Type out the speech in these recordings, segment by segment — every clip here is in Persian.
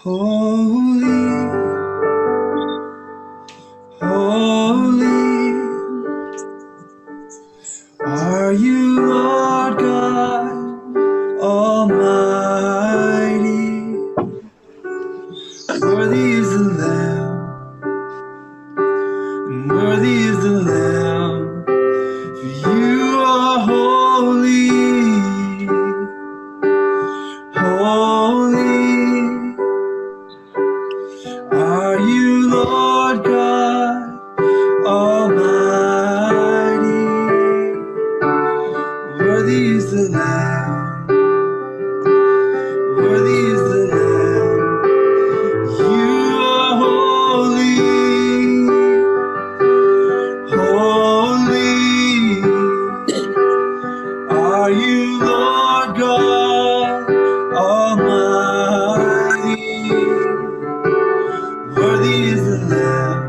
Holy, holy are you, Lord God Almighty. Worthy is the Lamb, and worthy is the Lamb. For you are holy, holy are you, Lord God Almighty. Worthy is the Lamb, worthy is the Lamb. You are holy, holy are you, Lord God Almighty. Worthy is the Lamb,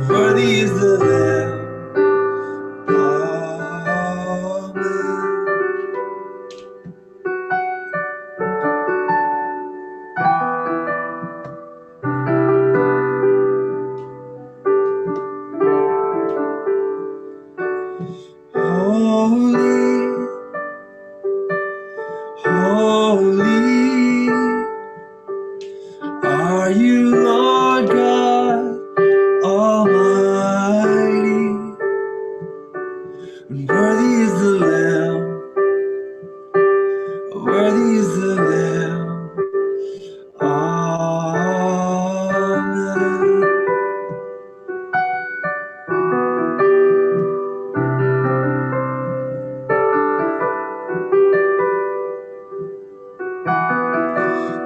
worthy is the Lamb. Holy, holy are you, Lord God Almighty. And worthy is the Lamb, worthy is the Lamb. Amen.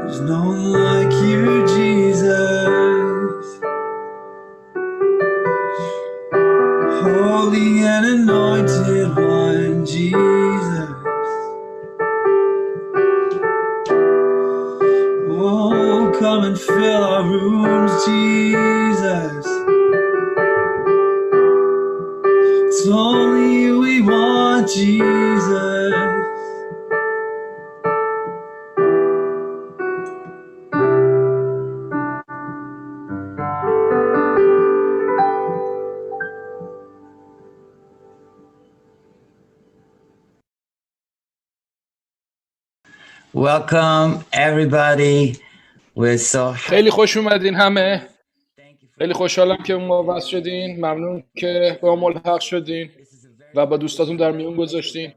There's no one like you, Jesus. Holy and anointed one, Jesus. Oh, come and fill our rooms, Jesus. It's only you we want, Jesus. Welcome everybody. We're so خیلی خوش اومدین همه. خیلی خوشحالم که ما وصل شدین. ممنون که با ما ملحق شدین و با دوستاتون در میون گذاشتین.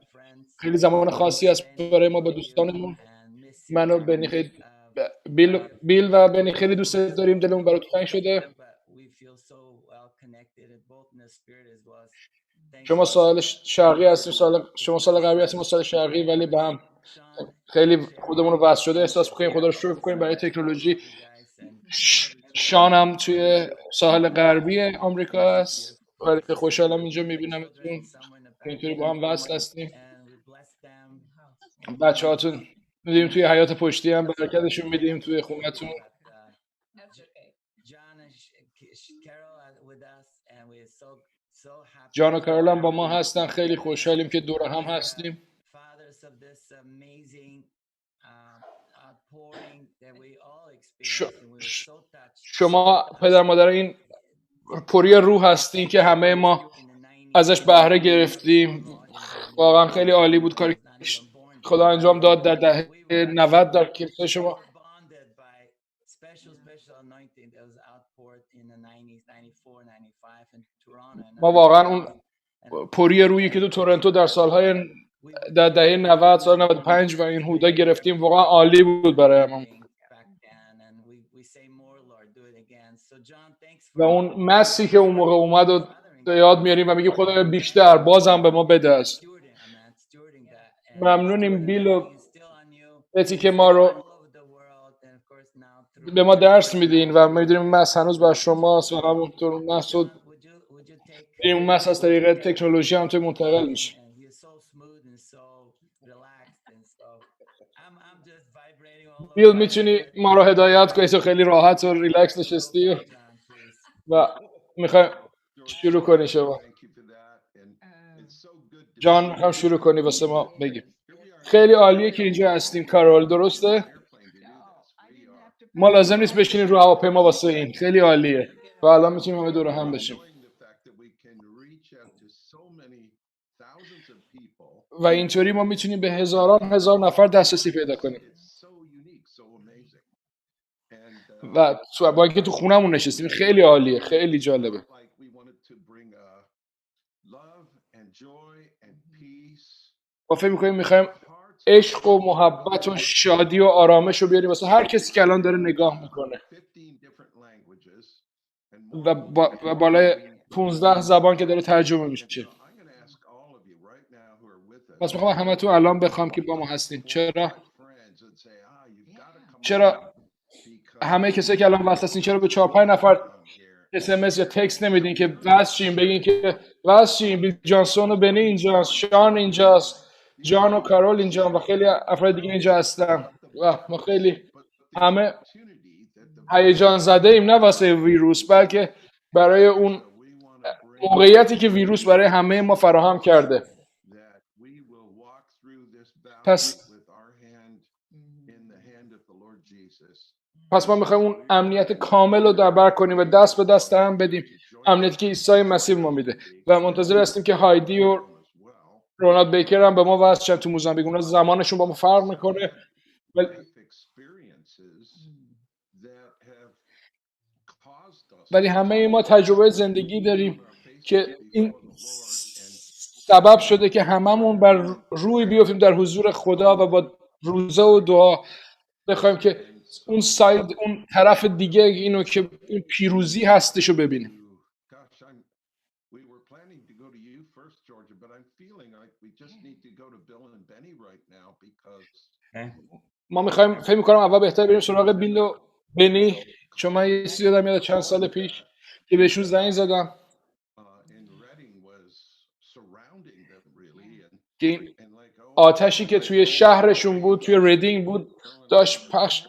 خیلی زمان خاصی است برای ما با دوستانمون. من و بنی خیلی بیل و بنی خیلی دوست داریم. دلمون برات تنگ شده. شما سال شرقی هستیم، شما سال غربی هستیم، ما سال شرقی، ولی به هم خیلی خودمون رو وصل شده احساس می‌کنیم. خدا رو شکر کنیم برای تکنولوژی. شان هم توی ساحل غربی آمریکا هست. خیلی خوشحالم اینجا می‌بینمتون. اینطوری با هم وصل هستیم. بچه‌هاتون می‌دیم توی حیات پشتی هم برکتشون میدیم توی خونه‌تون. جان و کارول هم با ما هستن. خیلی خوشحالیم که دور هم هستیم. شما پدر مادر این پوری روح هستین که همه ما ازش بهره گرفتیم. واقعا خیلی عالی بود کاری خدا انجام داد در دهه 90 در کلیسای شما. ما واقعا اون پوری روحی که تو تورنتو در سالهای در دهه 90 سال 95 و این حدودا گرفتیم واقعا عالی بود برای ما. و اون مسی که اون موقع اومد و یاد میاریم و میگیم خدا بیشتر بازم به ما بده است. ممنونیم بیل و بتی که ما رو به ما درس میدین و میدونیم مس هنوز بر شماست و همونطور مس و این مس از طریق تکنولوژی هم توی منتقل میشه. بیل میتونی ما رو هدایت کنی تو خیلی راحت و ریلکس نشستی و میخوای شروع کنی شما. جان میخوام شروع کنی واسه ما بگیم. خیلی عالیه که اینجا هستیم کارول، درسته؟ ما لازم نیست بشینیم رو هواپیما واسه این. خیلی عالیه و الان میتونیم همه دور هم بشیم و اینطوری ما میتونیم به هزار نفر دسترسی پیدا کنیم و با اینکه تو خونمون نشستیم. خیلی عالیه، خیلی جالبه. ما فکر میخوایم عشق و محبت و شادی و آرامش رو بیاریم واسه هر کسی که الان داره نگاه میکنه و بالای 15 زبان که داره ترجمه میشه. پس میخوام همتون الان بخوام که با ما هستین. چرا همه کسایی که الان واسه هستین چرا به 4-5 نفر SMS یا تکست نمیدین که واسه شیم، بگین که واسه شیم بیل جانسون و بنی اینجاست، شان اینجاست، جان و کارول اینجا و خیلی افراد دیگه اینجا هستن و ما خیلی همه هیجان زده ایم، نه واسه ویروس بلکه برای اون موقعیتی که ویروس برای همه ما فراهم کرده. پس ما میخوایم اون امنیت کامل رو دربر کنیم و دست به دست هم بدیم، امنیتی که عیسی مسیح ما میده و منتظر هستیم که هایدی و رونالد بیکر هم به ما وصل شدن تو موزامبیک. اونا زمانشون با ما فرق میکنه ولی همه ما تجربه زندگی داریم که این سبب شده که هممون بر روی بیافتیم در حضور خدا و با روزه و دعا بخوایم که اون طرف دیگه اینو که این پیروزی هستشو ببینیم. ما میخوایم فکر میکنم اول بهتر بریم سراغ بیل و بنی، چون من یه چیزی یادم میاد چند سال پیش که بهشون زنگ زدم که این آتشی که توی شهرشون بود، توی ریدینگ بود، داشت پخش،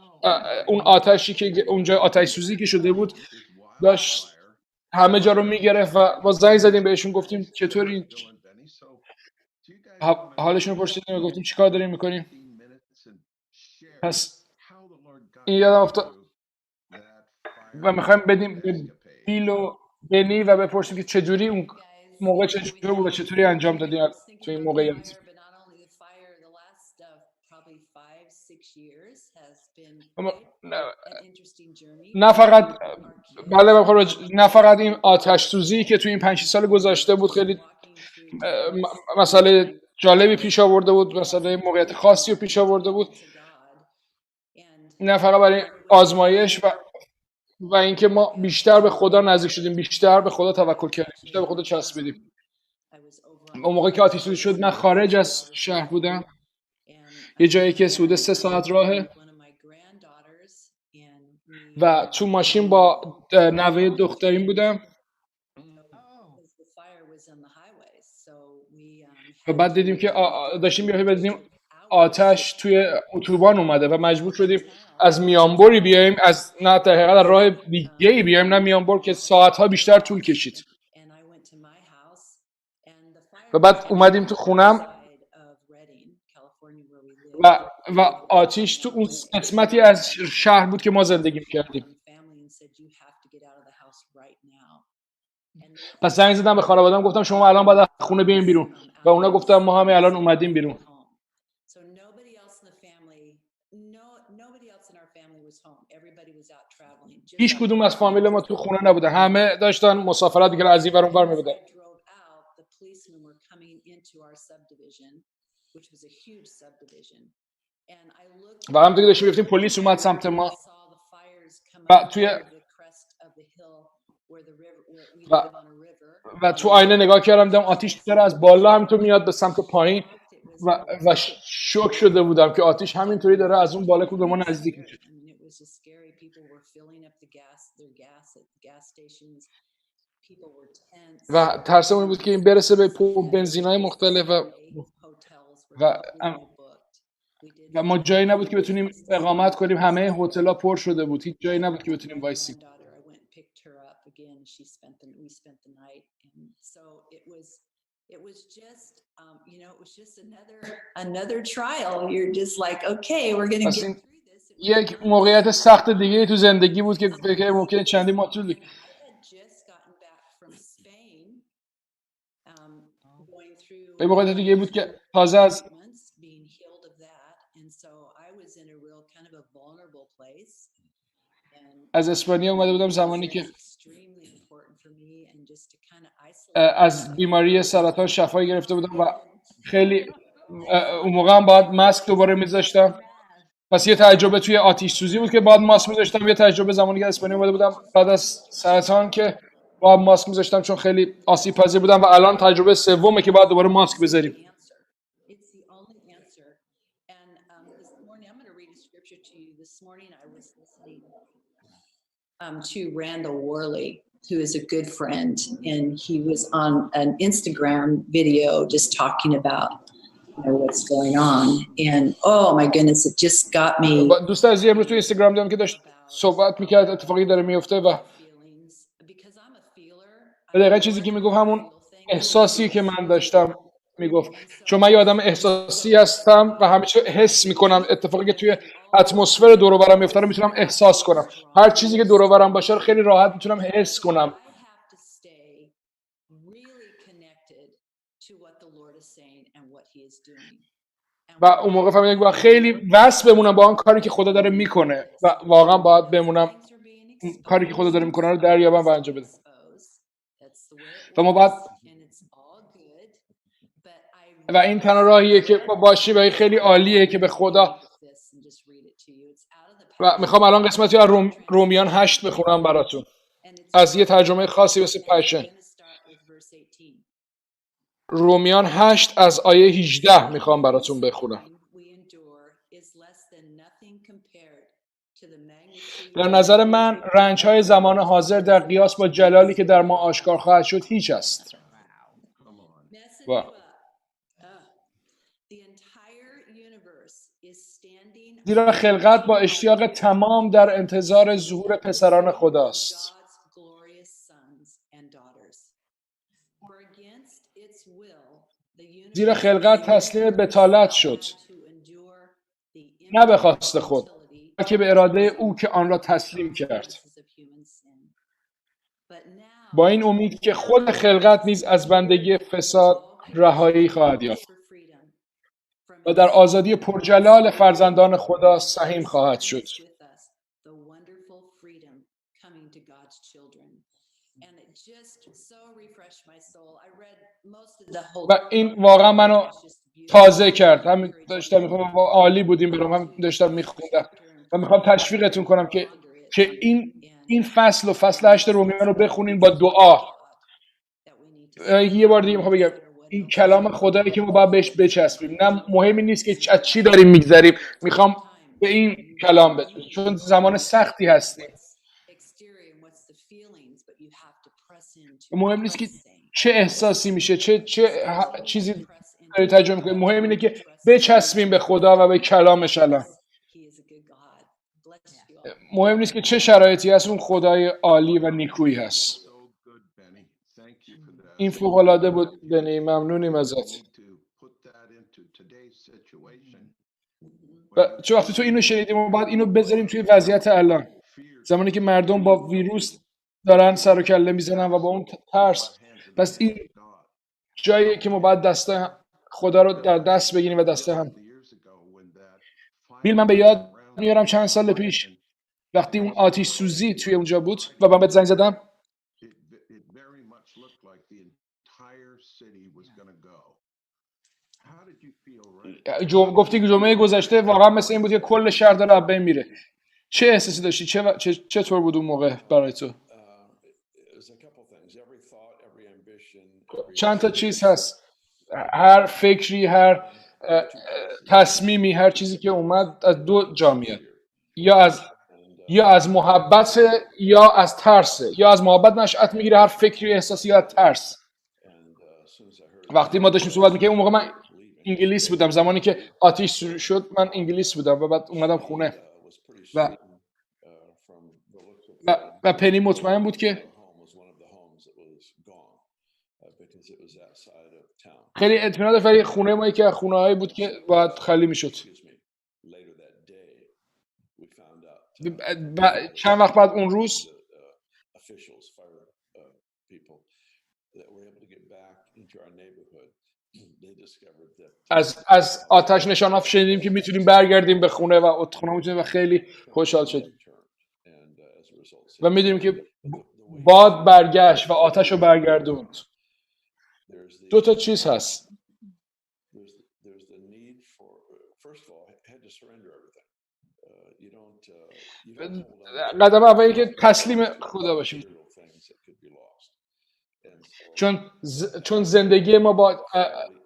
اون آتشی که اونجا آتش سوزی که شده بود داشت همه جا رو میگرفت و با زنگ زدیم بهشون گفتیم چطوری حالشون رو پرسیدیم و گفتیم چیکار داریم میکنیم. پس این یادم افتاد و میخوایم بدیم به بیل و بنی و بپرسیم که چجوری اون موقع چجوری بود و چطوری انجام دادیم تو این موقعیت. نه فقط نه فقط این آتش سوزی که تو این 5 سال گذشته بود خیلی مسئله جالبی پیش آورده بود، مسئله موقعیت خاصی رو پیش آورده بود، نه فقط برای آزمایش و اینکه ما بیشتر به خدا نزدیک شدیم، بیشتر به خدا توکل کردیم، بیشتر به خدا چسبیدیم. اون موقع که آتش سوزی شد من خارج از شهر بودم، یه جایی که حدود 3 ساعت راهه و تو ماشین با نوه دختریم بودم و بعد دیدیم که داشتیم بدیم آتش توی اتوبان اومده و مجبور شدیم از میانبوری بیایم، از نه در حقیقت راه دیگه‌ای بیایم، نه میانبور که ساعت‌ها بیشتر طول کشید و بعد اومدیم تو خونم و آتش تو اون قسمتی از شهر بود که ما زندگی می‌کردیم. پس زنگ زدم به خانواده‌ام گفتم شما الان باید از خونه بیاین بیرون و اونا گفتم ما همه الان اومدیم بیرون. هیچ کدوم از فامیل ما تو خونه نبودن، همه داشتن مسافرت می‌کردن، از این ور اون ور می‌بودن و همونطور که داشتیم گفتیم پلیس اومد سمت ما و تو آینه نگاه کردم دیدم آتش داره از بالا همینطور میاد به سمت پایین و شوک شده بودم که آتش همینطوری داره از اون بالا که به ما نزدیک میشه و ترسمون بود که این برسه به بنزینای مختلف و ما جایی نبود که بتونیم اقامت کنیم، همه هتل‌ها پر شده بود، هیچ جایی نبود که بتونیم وایسیم. It was just, it was just another trial. You're just like, okay, we're going to get through this. یک موقعیت سخت دیگه تو زندگی بود که فکر ممکنه چندی ما طول I had just gotten back from Spain, going through به موقعیت دیگه بود که تازه از being healed of that, and so I was in a real kind of a vulnerable place. از اسپانیا اومده بودم زمانی که از بیماری سرطان شفایی گرفته بودم و خیلی اون موقع هم باید ماسک دوباره میذاشتم. پس یه تجربه توی آتش سوزی بود که باید ماسک میذاشتم، یه تجربه زمانی که اسپانیا اومده بودم بعد از سرطان که باید ماسک میذاشتم چون خیلی آسیب پذیر بودم و الان تجربه سومه که باید دوباره ماسک بذاریم. To Randall Worley, who is a good friend, and he was on an Instagram video just talking about what's going on, and oh my goodness, it just got me. دوست عزیزی امروز تو اینستاگرام دیدم که داشت صحبت میکرد اتفاقی داره میفته و دقیقا چیزی که میگفت همون احساسی که من داشتم میگفت، چون من یه آدم احساسی هستم و همیشه حس میکنم اتفاقی که توی اتمسفر دور و برم میفته رو میتونم احساس کنم. هر چیزی که دور و برم باشه رو خیلی راحت میتونم حس کنم. و اون موقع فهمیدم که خیلی وصل بمونم با اون کاری که خدا داره میکنه و واقعا باید بمونم کاری که خدا داره میکنه رو دریابم و انجام بدم. و ما باید و این تنها راهیه که ما باشیم و خیلی عالیه که به خدا. و میخوام الان قسمتی از رومیان 8 بخونم براتون از یه ترجمه خاصی مثل پشن. رومیان 8 از آیه 18 میخوام براتون بخونم. در نظر من رنج‌های زمان حاضر در قیاس با جلالی که در ما آشکار خواهد شد هیچ است. زیرا خلقت با اشتیاق تمام در انتظار ظهور پسران خداست. زیرا خلقت تسلیم بتالت شد، نه به خواست خود، بلکه به اراده او که آن را تسلیم کرد، با این امید که خود خلقت نیز از بندگی فساد رهایی خواهد یافت و در آزادی پرجلال فرزندان خدا سهیم خواهد شد. و این واقعا منو تازه کرد. همین داشتم میخوام، عالی بودیم برام، هم داشتم میخوندم و میخوام تشویقتون کنم که این فصل و فصل 8 رومیان رو بخونین با دعا. یه بار دیگه میخوام بگم این کلام خدایی که ما باید بهش بچسبیم. نه مهمی نیست که از چی داریم میگذریم، میخوام به این کلام بچسبیم چون زمان سختی هستیم. مهم نیست که چه احساسی میشه، چه چیزی داری تجربه میکنی، مهم اینه که بچسبیم به خدا و به کلامش. الان مهم نیست که چه شرایطی هست، اون خدای عالی و نیکویی هست. این فوق‌العاده بود بنی، ممنونیم ازت. و چه وقتی تو اینو شنیدیم و بعد اینو بذاریم توی وضعیت الان، زمانی که مردم با ویروس دارن سر و کله میزنن و با اون ترس، پس این جاییه که ما باید دست خدا رو در دست بگیریم و دست هم. بیل، من به یاد میارم چند سال پیش وقتی اون آتش سوزی توی اونجا بود و من بهت زنگ زدم، گفتی که جمعه گذشته واقعا مثل این بود که کل شهر داره از بین میره. چه احساسی داشتی؟ چطور بود اون موقع برای تو؟ چند تا چیز هست، هر فکری، هر تصمیمی، هر چیزی که اومد از دو جا میاد، یا از محبت یا از ترس. یا از محبت نشأت میگیره هر فکری، احساسی، یا از ترس. وقتی ما داشتیم صحبت میکنیم اون موقع من انگلیس بودم، زمانی که آتش شد من انگلیس بودم و بعد اومدم خونه و پنی مطمئن بود که خیلی اطمینان داشت، ولی خونه ما یکی از خونه‌هایی بود که باید خالی میشد. چند وقت بعد اون روز از آتش نشان‌ها شنیدیم که میتونیم برگردیم به خونه و خونه میتونیم و خیلی خوشحال شدیم و میدونیم که باد برگشت و آتش رو برگردوند. دو تا چیز هست. قدم اولی که تسلیم خدا باشیم، چون زندگی ما با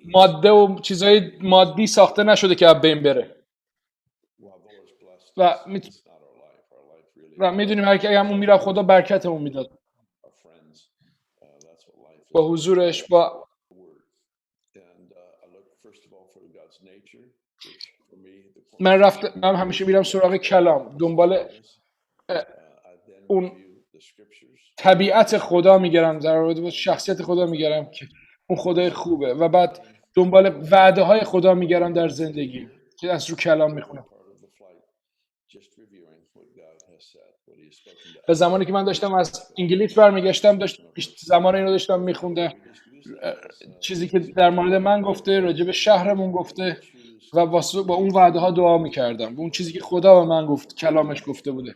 ماده و چیزهای مادی ساخته نشده که از بین بره و میدونیم هر کی همون میره خدا برکتمون میداد با حضورش. با من همیشه میرم سراغ کلام، دنبال اون طبیعت خدا میگرم، در رابطه با شخصیت خدا میگرم که اون خدای خوبه و بعد دنبال وعده های خدا میگرم در زندگی که از رو کلام میخونم. به زمانی که من داشتم از انگلیس برمیگشتم، زمان اینو داشتم میخوندم، چیزی که در مورد من گفته، راجع به شهرمون گفته و با اون وعده ها دعا میکردم، اون چیزی که خدا به من گفت، کلامش گفته بوده.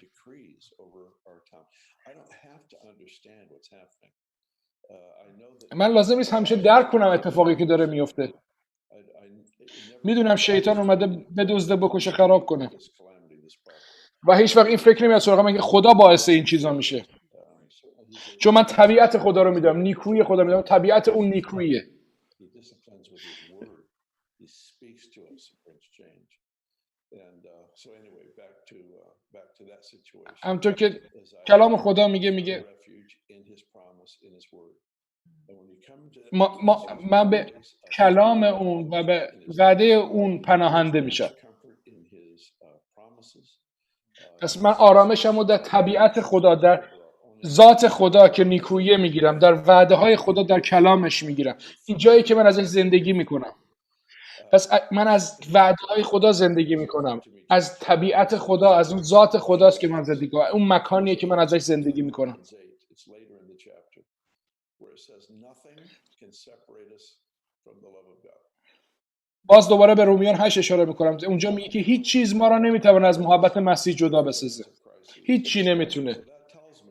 من لازم نیست همیشه درک کنم اتفاقی که داره میفته. میدونم شیطان اومده بدزده، بکشه، خراب کنه و هیچ وقت این فکر نمیاد سراغ من که خدا باعث این چیزا میشه، چون من طبیعت خدا رو میدونم، نیکویی خدا میدونم، طبیعت اون نیکوییه. همونطور که کلام خدا میگه من به کلام اون و به وعده اون پناهنده میشم. پس من آرامشم رو در طبیعت خدا، در ذات خدا که نیکویی میگیرم، در وعده های خدا، در کلامش میگیرم. این جایی که من ازش زندگی میکنم. پس من از وعده های خدا زندگی میکنم، از طبیعت خدا، از اون ذات خداست که من زندگی کنم، اون مکانیه که من ازش زندگی میکنم. باز دوباره به رومیان 8 اشاره میکنم، اونجا میگه که هیچ چیز ما را نمیتونه از محبت مسیح جدا بسازه. هیچ چی نمیتونه،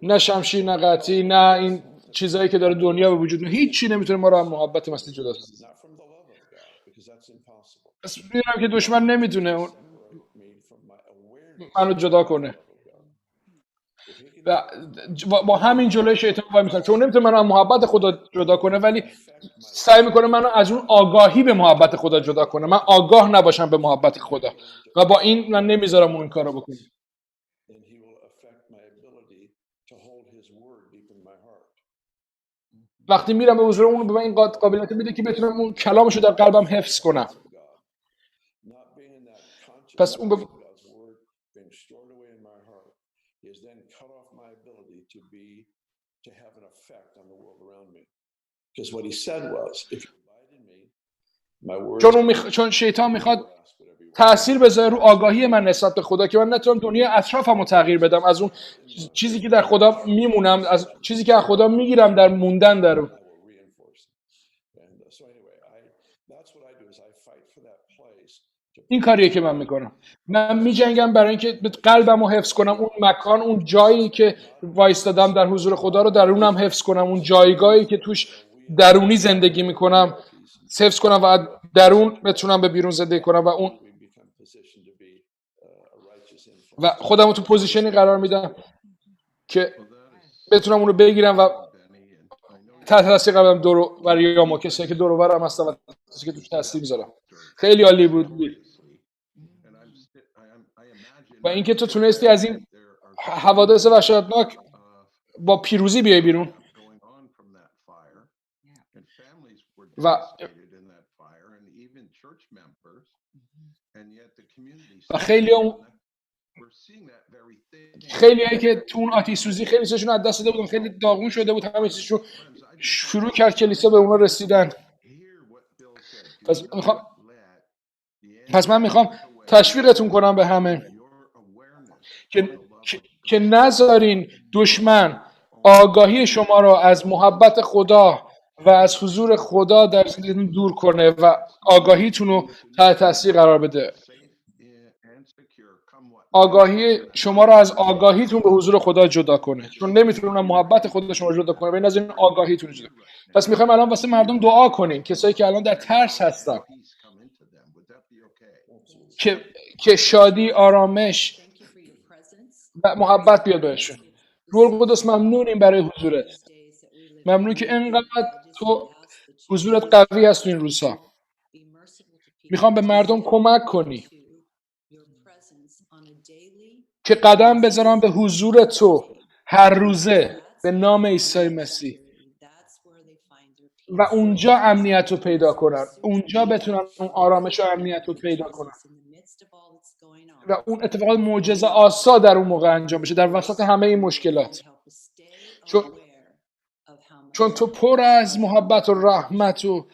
نه شمشیر، نه قطعی، نه این چیزایی که داره دنیا به وجود میاره، هیچ چی نمیتونه ما را از محبت مسیح جدا بسازه. پس میدونم که دشمن نمیتونه منو جدا کنه و با همین جلوی شیطان وای میسم، چون نمیتونه منو از محبت خدا جدا کنه، ولی سعی میکنه منو از اون آگاهی به محبت خدا جدا کنه، من آگاه نباشم به محبت خدا و با این من نمیذارم اون کارو بکنه. وقتی میرم به حضور اون، به من این قابلیت میده که بتونم اون کلامشو در قلبم حفظ کنم. پس اون چون شیطان میخواد تأثیر بذاره رو آگاهی من نسبت به خدا که من نتونم دنیا اطرافم رو تغییر بدم، از اون چیزی که در خدا میمونم، از چیزی که از خدا میگیرم در موندن در اون. این کاریه که من میکنم. من میجنگم برای اینکه قلبم رو حفظ کنم، اون مکان، اون جایی که وایستادم در حضور خدا رو درونم حفظ کنم، اون جایگاهی که توش درونی زندگی میکنم حفظ کنم و درون بتونم به بیرون زندگی کنم و خودم رو تو پوزیشنی قرار میدم که بتونم اون رو بگیرم و تحت تاثیر قرار بدم دور و بریام، کسی که دور و برم هستن و کسی که توش تاثیر میذارم. خیلی عالی بود و اینکه تو تونستی از این حوادث وحشتناک با پیروزی بیای بیرون و خیلیایی که تو اون آتش سوزی خیلی چیزشون از دست داده بودن، خیلی داغون شده بود، همه چیزشون شروع کرد کلیسا به اونا رسیدن پس من میخوام تشویقتون کنم به همه که نذارین دشمن آگاهی شما را از محبت خدا و از حضور خدا در زندگیتون دور کنه و آگاهیتون رو تحت تاثیر قرار بده. آگاهی شما را از آگاهیتون به حضور خدا جدا کنه، چون نمیتونه محبت خدا شما رو جدا کنه و این از این آگاهیتون جدا کنه. پس میخوایم الان واسه مردم دعا کنیم، کسایی که الان در ترس هستن، که شادی، آرامش و محبت بیاد بهشون. روح القدس ممنونیم برای حضورت، ممنون که انقدر تو حضورت قوی هست تو این روزها. میخوام به مردم کمک کنی که قدم بذارن به حضور تو هر روزه به نام عیسی مسیح و اونجا امنیت رو پیدا کنن، اونجا بتونن اون آرامش و امنیت رو پیدا کنن و اون اتفاقات معجزه آسا در اون موقع انجام بشه در وسط همه این مشکلات، چون تو پر از محبت و رحمت و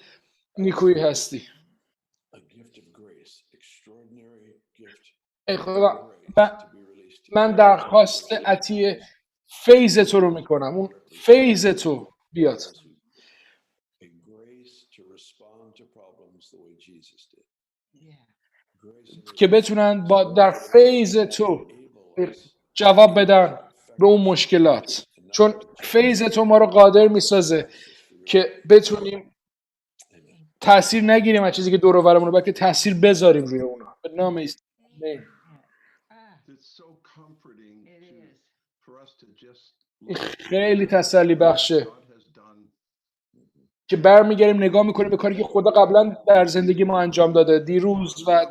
نیکویی هستی. ای خدا، من درخواست عطیه فیض تو رو میکنم، اون فیض تو بیاد که بتونن در فیض تو جواب بدن به اون مشکلات، چون فیض تو ما رو قادر میسازه که بتونیم تأثیر نگیریم از چیزی که دور و برمونه، بلکه تأثیر بذاریم روی اونا. به نام عیسی. خیلی تسلی بخشه که برمیگردیم نگاه میکنیم به کاری که خدا قبلا در زندگی ما انجام داده، دیروز و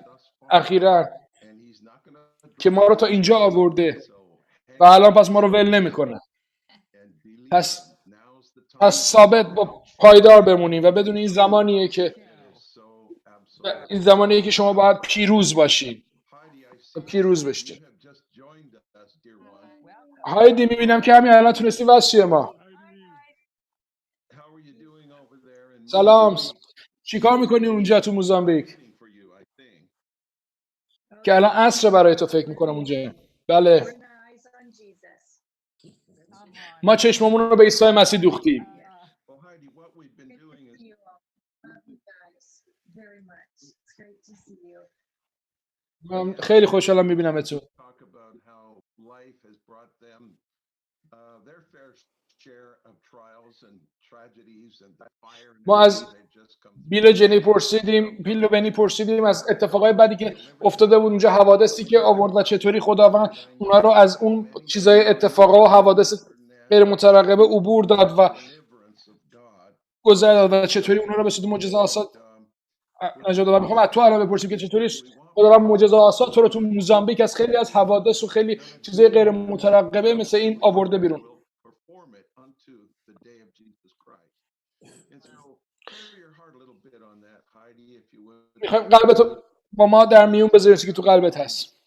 اخیراً، که ما رو تا اینجا آورده و الان پس ما رو ول نمیکنه. پس ثابت با پایدار بمونیم و بدون این زمانیه که شما باید پیروز باشین، پیروز بشین. هایدی میبینم که همین الان تونستی واسه ما. سلام، چیکار میکنی اونجا تو موزامبیک؟ که الان عصر برای تو فکر میکنم اونجا. بله، ما چشممون رو به عیسی مسیح دوختیم. من خیلی خوشحالم میبینم تو. ما از بیل و بنی پرسیدیم از اتفاقای بعدی که افتاده بود اونجا، حوادثی که آورد و چطوری خداوند اونا رو از اون چیزای اتفاقا و حوادث غیر مترقبه عبور داد و گذر داد و چطوری اونا رو به صورت معجزه آسا نجات داد. میخوام از تو الان بپرسیم که چطوری خداوند معجزه آسا تو رو تو موزامبیک از خیلی از حوادث و خیلی چیزای غیر مترقبه مثل این آورده بیرون. میخوایم قلبتو با ما در میون بذاری که تو قلبت هست.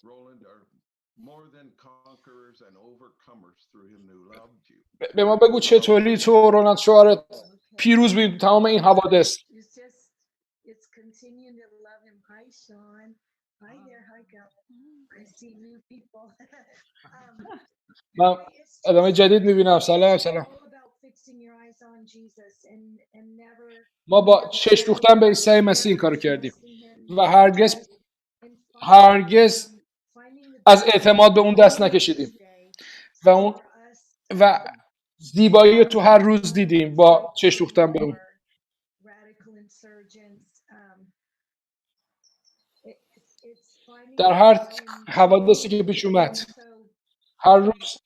به ما بگو چطوری تو رولند شوهرت پیروز بودید تمام این حوادث. من آدم جدید میبینم. سلام. ما با چشم دوختن به عیسی مسیح این کارو کردیم و هرگز از اعتماد به اون دست نکشیدیم و زیبایی تو هر روز دیدیم با چشم دوختن به اون. در هر حوادثی که پیش اومد هر روز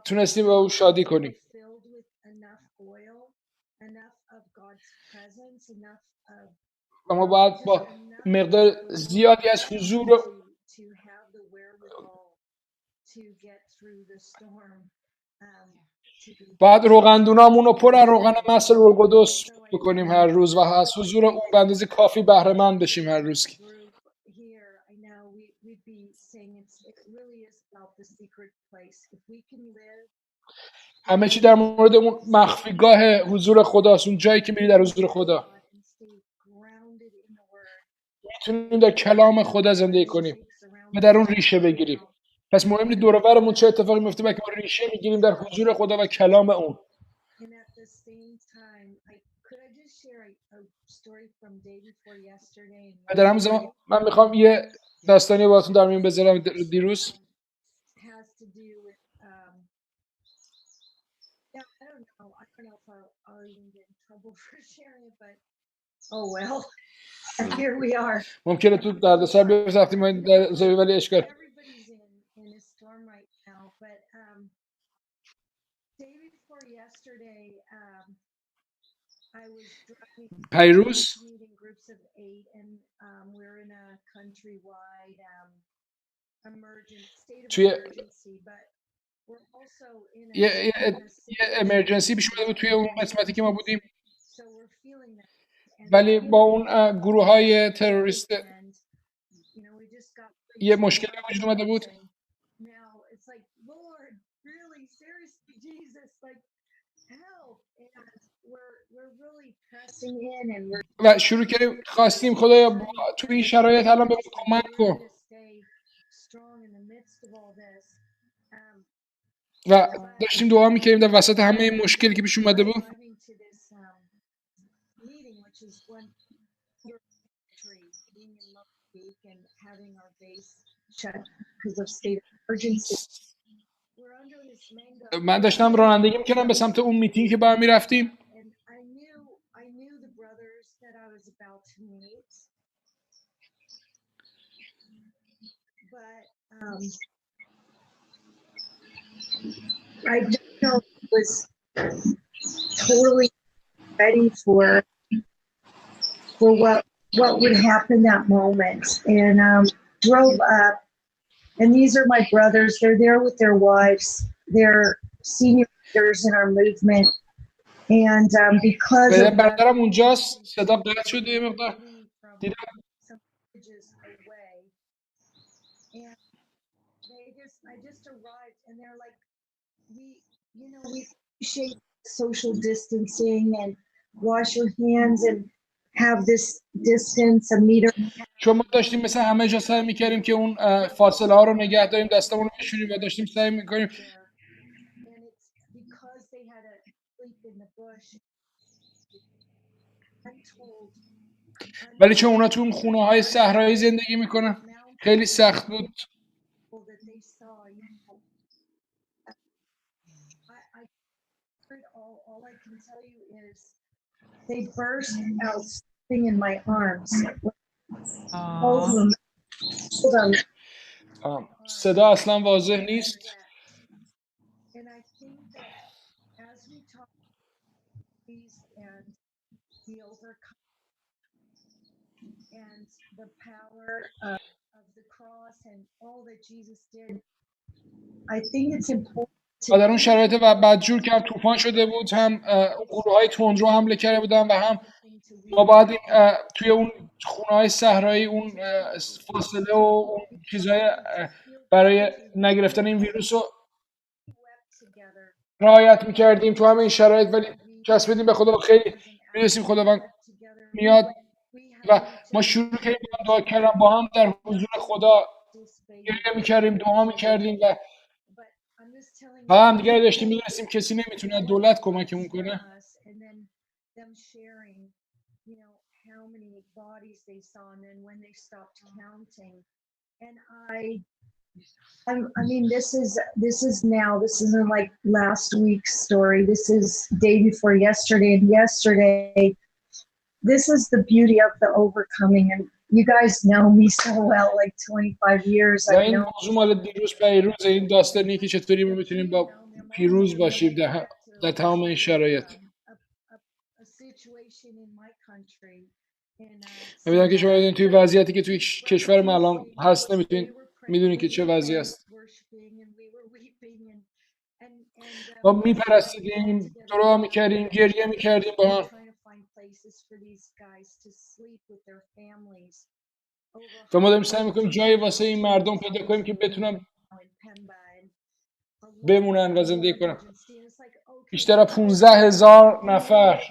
تونستیم با او شادی کنیم. و ما باید با مقدار زیادی از حضور بعد روغندونامون رو پر از روغن مصر روح القدس بکنیم هر روز و از حضور اون به اندازه کافی بهره مند بشیم هر روز. همه چی در مورد اون مخفیگاه حضور خداست، اون جایی که میری در حضور خدا. میتونیم در کلام خدا زندگی کنیم و در اون ریشه بگیریم. پس مهم نیست دور و برمون چه اتفاقی میفته، بلکه ما ریشه میگیریم در حضور خدا و کلام اون. و در همون زمان من میخوام یه داستانی باهاتون در میون بذارم دیروز. ممکنه تو دردسر بیفته وقتی ما این در زمین، ولی اشکال پیروز توی یه امرجنسی پیش اومده بود توی اون قسمتی که ما بودیم، ولی با اون گروه های تروریست یه مشکلی وجود اومده بود و شروع کردیم خواستیم خدایا تو این شرایط الان به کمک کن و داشتیم دعا میکردیم در وسط همه این مشکلی که پیش اومده بود. من داشتم رانندگی میکردم به سمت اون میتینگ که با هم میرفتیم I don't know if it was totally ready for what would happen that moment, and drove up. And these are my brothers. They're there with their wives. They're senior leaders in our movement. And because of برادرم اونجاست، صدا قطع شده یه مقدار دیدم. I just arrived, and they're like, we appreciate social distancing and wash your hands and have this distance, a meter. چون ما داشتیم مثل همه جا سعی میکردیم که اون فاصله ها رو نگه داریم، دستمون رو بشوریم و داشتیم سعی میکنیم. ولی چون اونا تو اون خونه های صحرایی زندگی میکنن خیلی سخت بود. All I can tell you is they burst out sitting in my arms. Hold them. صدا اصلا واضح نیست. And I think that as we talk peace and the overcome and the power of the cross and all that Jesus did, I think it's important. در اون شرایط بدجور که هم طوفان شده بود، هم گروه های تندرو حمله کرده بودن و هم ما باید توی اون خونه های صحرایی اون فاصله و اون چیزهای برای نگرفتن این ویروس رو رعایت میکردیم تو همه این شرایط، ولی چسبیدیم به خدا و خیلی میرسیم خداوند میاد و ما شروع کردیم دعا کردن با هم در حضور خدا گریه میکردیم، دعا میکردیم و هم دیگه داشتیم میدونستیم کسی نمیتونه دولت کمکمون کنه. I mean, this is now. This isn't like last week's story. This is day before yesterday, and yesterday. This is the beauty of the overcoming, and you guys know me so well, like 25 years. این موضوع مال دیروز پیروز، این داستانی که چطوری ما میتونیم با پیروز باشیم در تمام این شرایط. می‌دونم که شما توی وضعیتی که توی کشور ما الان هست نمیتونید میدونید که چه وضعی است. ما میپرستیدیم، دعا میکردیم، گریه میکردیم با هم و ما داریم سعی میکنیم جایی واسه این مردم پیدا کنیم که بتونن بمونن و زندگی کنن. بیشتر از 15,000 نفر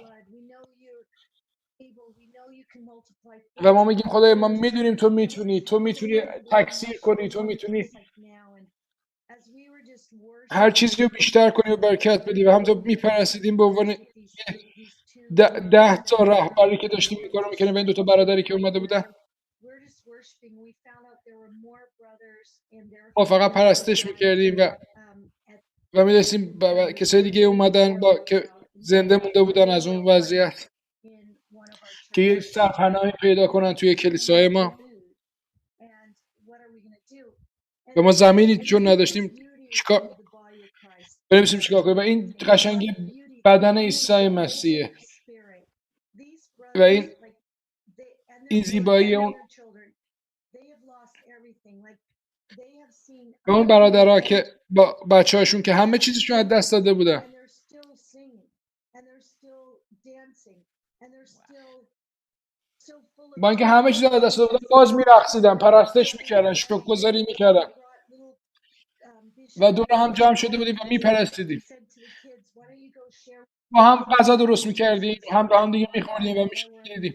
و ما میگیم خدای ما میدونیم تو میتونی تکثیر کنی، تو میتونی هر چیزی رو بیشتر کنی و برکت بدی و همونطور میپرستیدیم به عنوان 10 تا رهبری که داشتیم میکنم میکنیم و این 2 تا برادری که اومده بودن ما فقط پرستش میکردیم و میدونستیم کسای دیگه اومدن با که زنده مونده بودن از اون وضعیت که یه سرپناهی پیدا کنن توی کلیسای ما و ما زمینی چون نداشتیم بنویسیم چیکار کنیم و این قشنگی بدن عیسی مسیحه و این زیبایی اون و اون برادرها که با بچه هاشون که همه چیزشون از دست داده بودن با اینکه همه چیز از دست داده بودن باز میرقصیدن، پرستش میکردن، شکرگزاری میکردن و دور هم جمع شده بودیم و میپرستیدیم، با هم غذا درست میکردیم، هم با هم دیگه میخوردیم و میشنیدیم.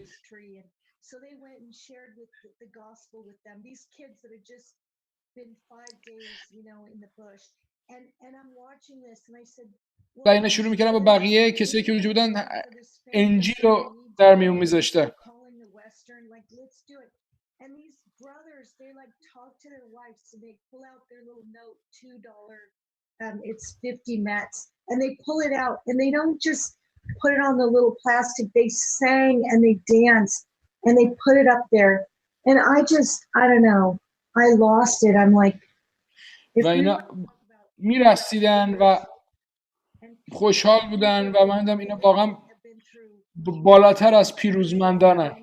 و اینا شروع میکردن با بقیه کسایی که اونجا بودن انجیل رو در میون میذاشتن. It's 50 mats, and they pull it out, and they don't just put it on the little plastic. They sang and they danced, and they put it up there. And I don't know, I lost it. I'm like, و اینا میرسیدن و خوشحال بودن و من دیدم اینا واقعا بالاتر از پیروزمندانن.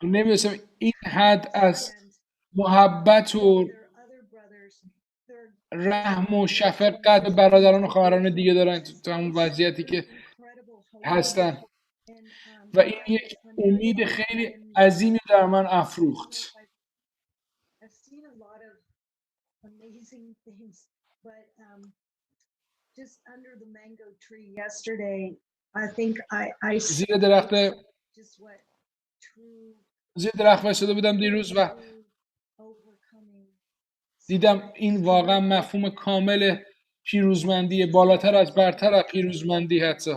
نمیدونستم این حد از محبت و رحم و شفقت به برادران و خواهران دیگه دارن تو همون وضعیتی که هستن و این یک امید خیلی عظیمی در من افروخت. زیر درخت وایساده بودم دیروز و دیدم این واقعا مفهوم کامل پیروزمندیه، بالاتر از برتر از پیروزمندی حتی.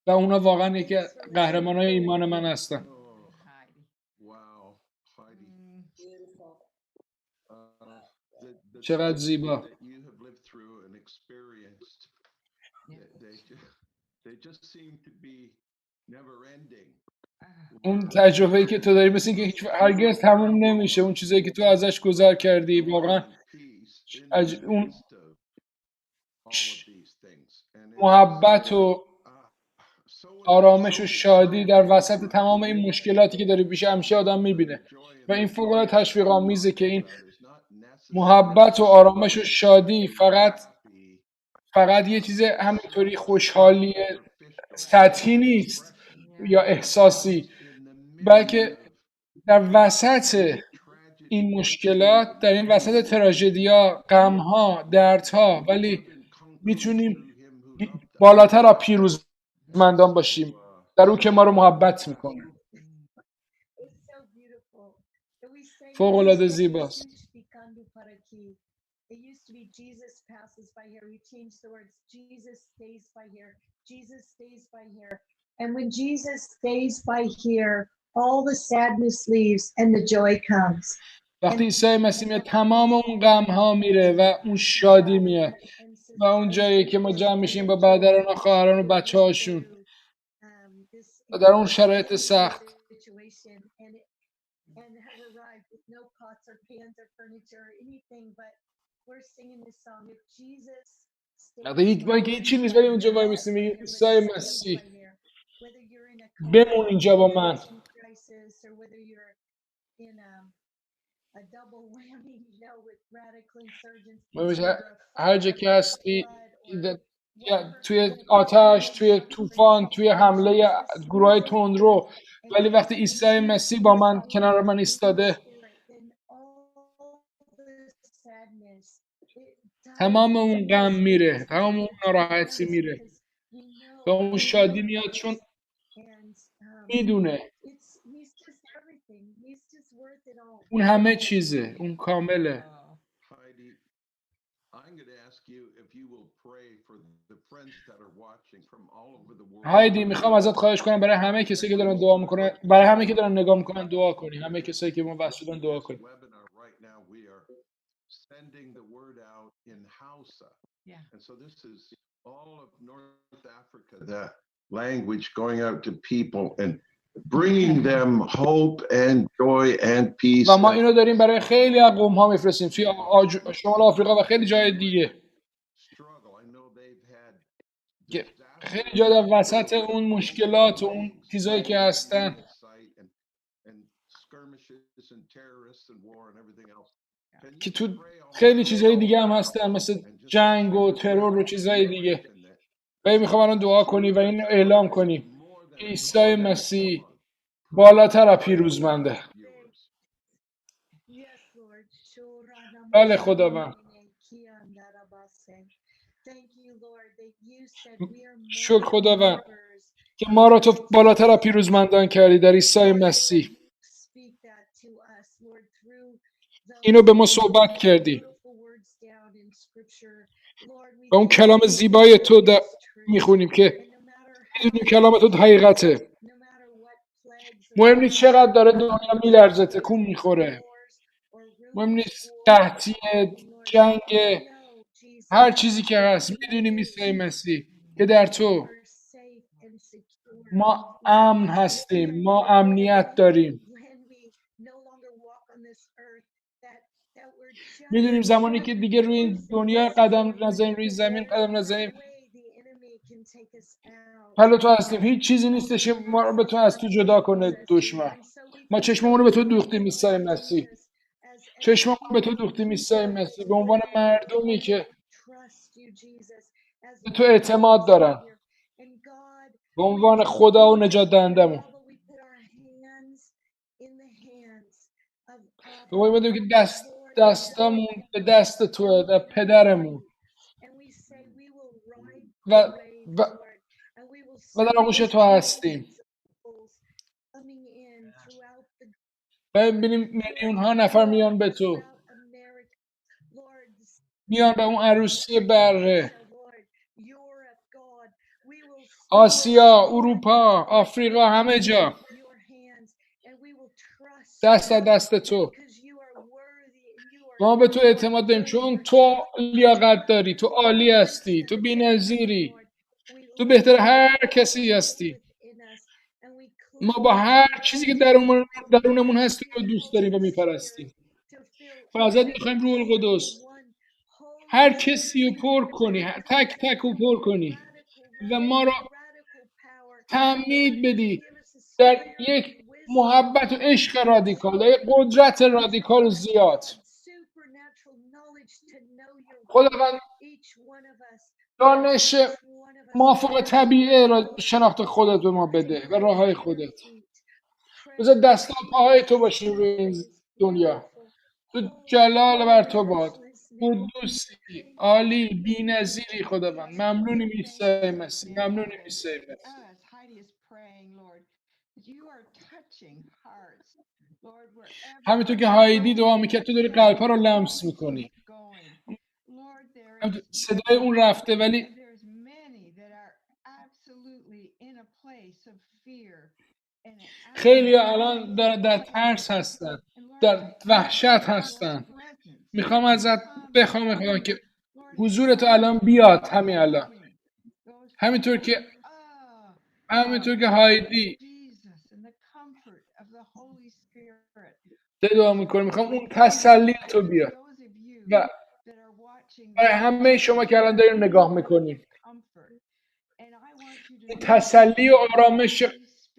و اونا واقعا یکی از قهرمانای ایمان من هستن. چقدر زیبا. اون تجربه‌ای که تو داری مثل اینکه هیچ هرگز تموم نمیشه. اون چیزایی که تو ازش گذر کردی واقعا اون محبت و آرامش و شادی در وسط تمام این مشکلاتی که داره پیش همیشه آدم میبینه و این فوق‌العاده تشویق‌آمیزه که این محبت و آرامش و شادی فقط یه چیز همینطوری خوشحالی سطحی نیست یا احساسی، بلکه در وسط این مشکلات، در این وسط تراژدی‌ها، غم‌ها، دردها، ولی میتونیم بالاتر از پیروزمندان باشیم در او که ما رو محبت میکنه. فوق‌العاده زیباست. It used to be Jesus passes by here. We changed the words. Jesus stays by here. Jesus stays by here. And when Jesus stays by here, all the sadness leaves and the joy comes. وقتی عیسی مسیح میاد تمام اون غم ها میره و اون شادی میاد و اون جایی که ما جمع میشیم با برادران و خواهران و بچه هاشون و در اون شرایط سخت با اینکه هیچی نیست ولی اونجا وای میستیم میگیم عیسی مسیح بمون اینجا با من. هر جا که هستی توی آتش، توی طوفان، توی حمله گروهای تندرو، ولی وقتی عیسی مسیح با من کنار من ایستاده تمام اون غم میره، تمام اون ناراحتی میره و اون شادی میاد، چون میدونه اون همه چیزه، اون کامله. Heidi, I'm going to ask you if you will pray for the friends that are watching from all over the world. هایدی میخوام ازت خواهش کنم برای همه کسایی که دارن دعا میکنن، برای همه که دارن نگاه میکنن دعا کنی، همه کسایی که ما وصل شدن دعا کنی. Webinar right now we are sending the word out in Hausa. And so this is all of North Africa, the language going out to people and bringing them hope and joy and peace. و ما اینو داریم برای خیلی از قوم ها میفرستیم توی شمال آفریقا و خیلی جای دیگه که خیلی جا در وسط اون مشکلات و اون چیزایی که هستن که تو خیلی چیزهای دیگه هم هستن، مثل جنگ و ترور و چیزهای دیگه. و میخوام الان دعا کنی و این اعلام کنی عیسی مسیح بالاتر از پیروزمنده. بله خداوند، شکر خداوند که ما را تو بالاتر از پیروزمندان کردی در عیسی مسیح. اینو به ما صحبت کردی و اون کلام زیبای تو میخونیم که میدونیم کلام تو حقیقته. مهم نیست چقدر داره دنیا میلرزه، تکون میخوره، مهم نیست قحطی، جنگ، هر چیزی که هست، میدونیم عیسی مسیح که در تو ما امن هستیم، ما امنیت داریم. میدونیم زمانی که دیگه روی این دنیا قدم نزنیم، روی زمین قدم نزنیم، حالا تو هستیم، هیچ چیزی نیستش ما رو به تو از تو جدا کنه دشمن. ما چشممون رو به تو دوختیم عیسی مسیح، چشممون رو به تو دوختیم عیسی مسیح، به عنوان مردمی که به تو اعتماد دارن، به عنوان خدا و نجات دهندمون. به ما میدونیم که دستامون به دست توه، در پدرمون و در آغوش تو هستیم. و ببینیم میلیون ها نفر میان به تو، میان به اون عروسی بره. آسیا، اروپا، آفریقا، همه جا دست تو. ما به تو اعتماد داریم چون تو لیاقت داری، تو عالی هستی، تو بی‌نظیری، تو بهتر هر کسی هستی. ما با هر چیزی که درونمون هستیم رو دوست داریم و میپرستیم. و ازت میخوایم روح القدس هر کسی رو پر کنی، تک تک رو پر کنی و ما رو تعمید بدی در یک محبت و عشق رادیکال، در یک قدرت رادیکال زیاد. خداوند دانش موافق طبیعه را شناخت خودت به ما بده و راه های خودت. بذار دست و پاهای تو باشیم روی این دنیا. تو جلال بر تو باد، قدوسی، عالی، بی‌نظیری خداوند. ممنونیم عیسی مسیح، ممنونیم عیسی مسیح. همینطور که هایدی دعا میکرد تو داری قلب‌ها رو لمس میکنی. صدای اون رفته ولی خیلی الان در ترس هستن، در وحشت هستن. میخوام ازت بخوام که حضور تو الان بیاد، همین الان، همینطور که هایدی دعا میکنه. میخوام اون تسلی تو بیاد و برای همه شما که الان دارین نگاه میکنیم این تسلی و آرامش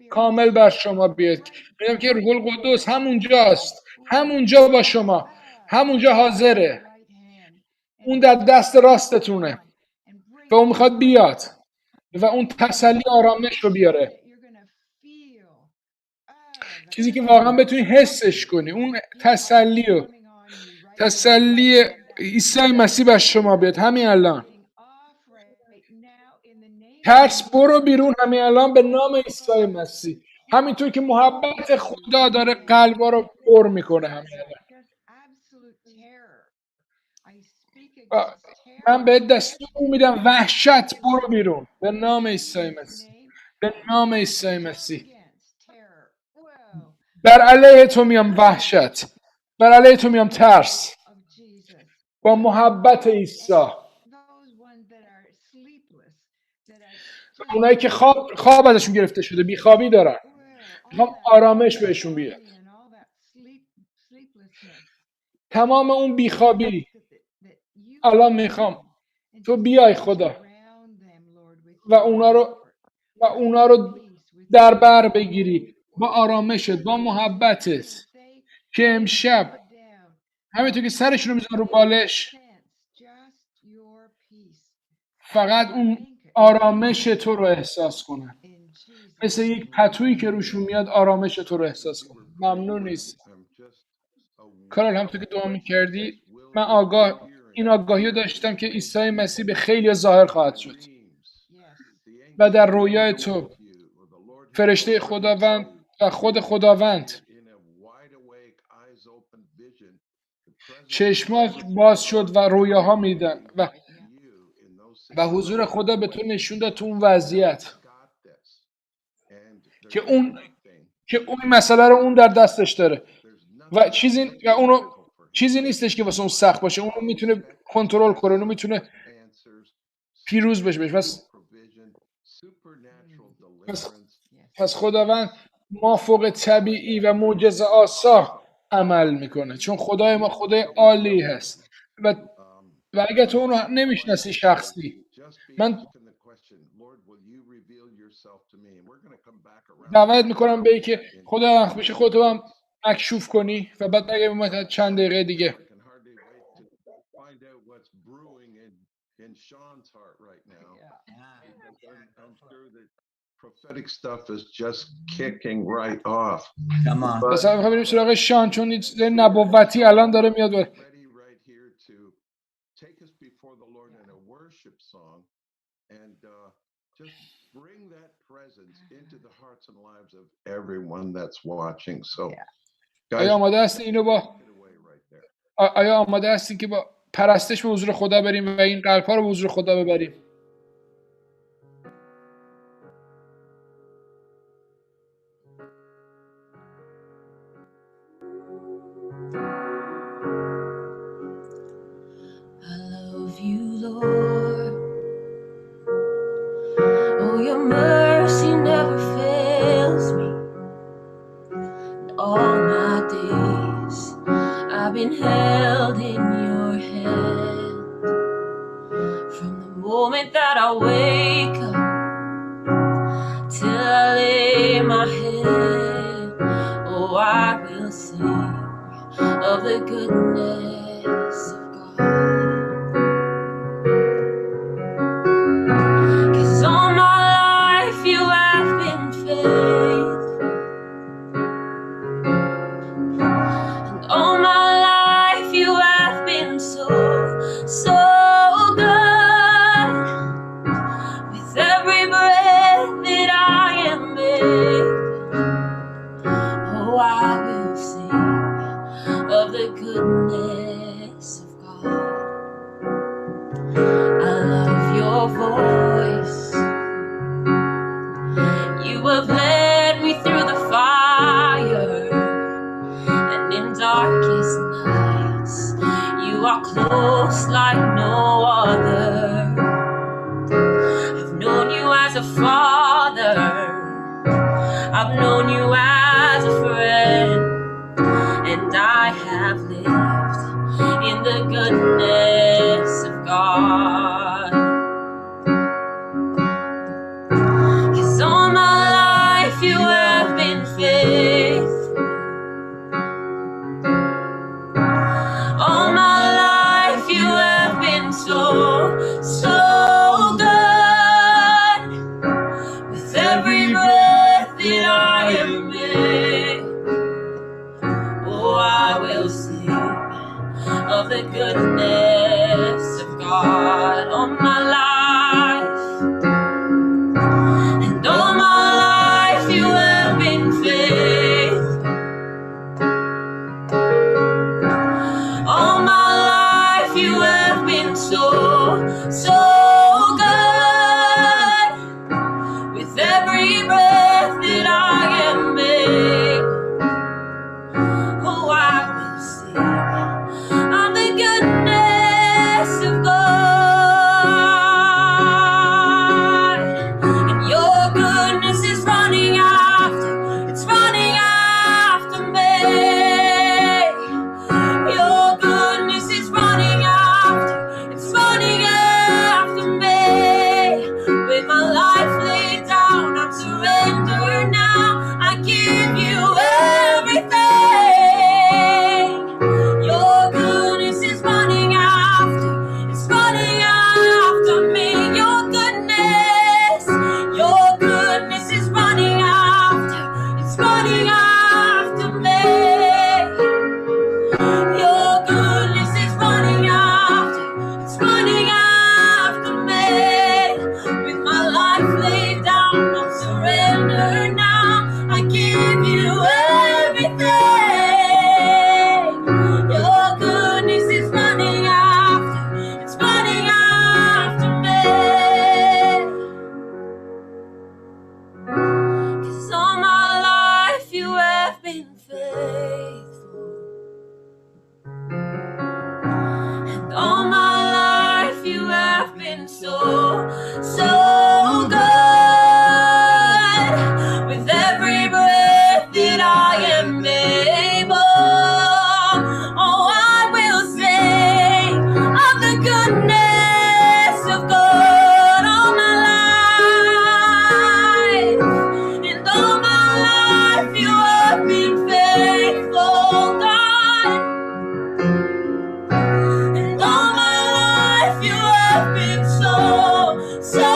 کامل بر شما بیاد. میگم که روح القدس همونجاست، همونجا با شما، همونجا حاضره، اون در دست راستتونه و اون میخواد بیاد و اون تسلی آرامش رو بیاره، چیزی که واقعا بتونی حسش کنی، اون تسلی عیسی مسیح بر شما بیاد همین الان. ترس برو بیرون همین الان به نام عیسی مسیح. همینطور که محبت خدا داره قلبا رو پر میکنه همین الان. من به دستور میدم وحشت برو بیرون به نام عیسی مسیح. به نام عیسی مسیح. بر علیه تو میام وحشت، بر علیه تو میام ترس، با محبت عیسی. اونایی که خواب ازشون گرفته شده، بیخوابی دارن، میخوام آرامش بهشون بیاد. تمام اون بیخوابی الان میخوام تو بیای خدا و اونا رو در بر بگیری با آرامشت، با محبتت، که امشب همینطور که سرشون رو میزن رو بالش فقط اون آرامش تو رو احساس کنن، مثل یک پتویی که روشون میاد آرامش تو رو احساس کنن. ممنون نیست کارل، همونطور که دعا میکردی من این آگاهی رو داشتم که عیسی مسیح به خیلی ظاهر خواهد شد و در رویای تو فرشته خداوند و خود خداوند چشمات باز شد و رویاها میدن و حضور خدا به تو نشون داد تو اون وضعیت که اون مسئله رو اون در دستش داره و چیزی نیستش که واسه اون سخت باشه. اونو میتونه کنترل کنه، اونو میتونه پیروز بشه. پس خداوند ما فوق طبیعی و معجزه آسا عمل میکنه، چون خدای ما خدای عالی هست و اگر تو اونو نمیشناسی شخصی، من دعوت میکنم به که خدا بشه خودتو هم مکشوف کنی و بعد بگیم چند دقیقه دیگه. Prophetic stuff is just kicking right off. Come on. بس هم بریم سراغ شان، چون نبوتی الان داره میاد. Right here to take us before the Lord in a worship song and just bring that presence into the hearts and lives of everyone that's watching. So guys, آیا آماده هستی اینو آیا آماده هستی که با پرستش به حضور خدا بریم و این قلب‌ها رو به حضور خدا ببریم؟ the goodness of God all my life. And all my life you have been faithful. All my life you have been so, so good. With every breath that I am made, oh, I will sing of the goodness of God. And your goodness is running after, it's running after me. Your goodness is running after, it's running after me. With my life laid down, I'm surrendered now. I give you everything. Your goodness is running after, it's running after me. Your goodness is running after, it's running after me. Your goodness is running after, it's running after me. With my life laid down, I'm surrendered now. I give you everything. Your goodness is running after, it's running after me. 'Cause all my life you have been faithful. And all my life you have been so, so good. With every breath that I am able, oh, I will sing of the goodness of God all my life. And all my life you have been faithful, God. And all my life you have been so, so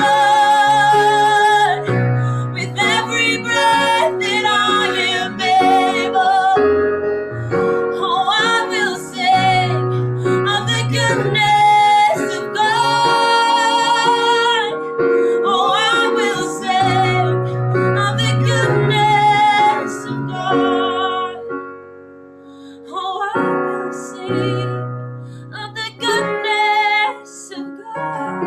good. With every breath that I am able, oh, I will sing of the goodness of God. Oh, I will sing of the goodness of God. Oh, I will sing of the goodness of God.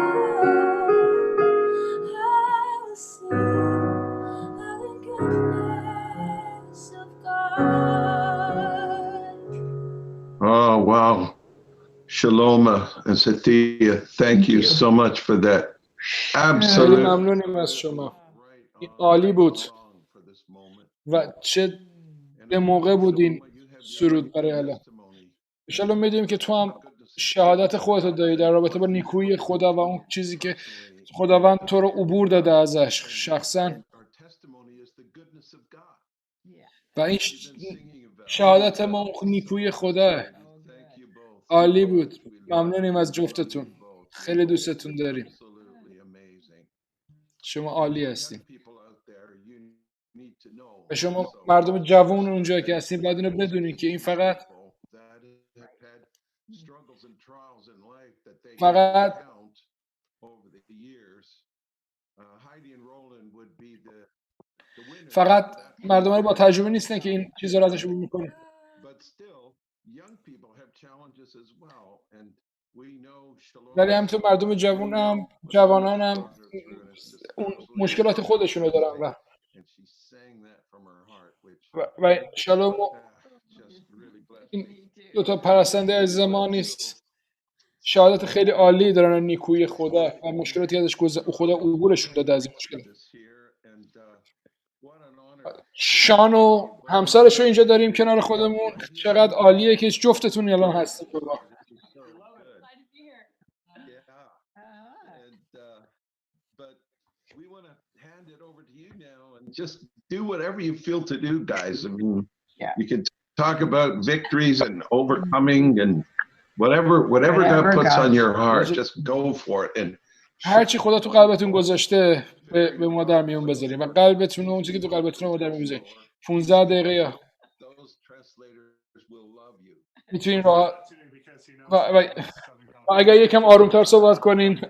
I will sing of the goodness of God. Oh, wow. Shaloma and Satya, thank you so much for that. خیلی Absolute. ممنونیم از شما. این عالی بود و چه به موقع بود این سرود برای الان. انشالله میدونیم که تو هم شهادت خودتو داری در رابطه با نیکویی خدا و اون چیزی که خداوند تو رو عبور داده ازش شخصا، و این شهادت ما اون نیکویی خداه. عالی بود. ممنونیم از جفتتون. خیلی دوستتون داریم. شما عالی هستیم. و شما مردم جوان اونجا که هستین باید اینو بدونین که این فقط مردم با تجربه نیستن که این چیزا رو ازش عبور میکنن. ولی همینطور مردم جوانان هم اون مشکلات خودشونو دارن و انشالله این دو تا پرستنده عزیز ما نیست شهادت خیلی عالی دارن نیکویی خدا و مشکلاتی ازش خدا عبورشون داده از این مشکلات. شان و همسرش رو اینجا داریم کنار خودمون. چقدر عالیه که جفتتون الان هستید. Just do whatever you feel to do, guys. I mean, you can talk about victories and overcoming and whatever God puts on your heart, just go for it. And هر چی خدا تو قلبتون گذاشته به ما در میون بذارید و قلبتون اون چیزی که تو قلبتون ما در میون بذارید. 15 دقیقه میتونین و اگر یکم آرومتر صحبت کنین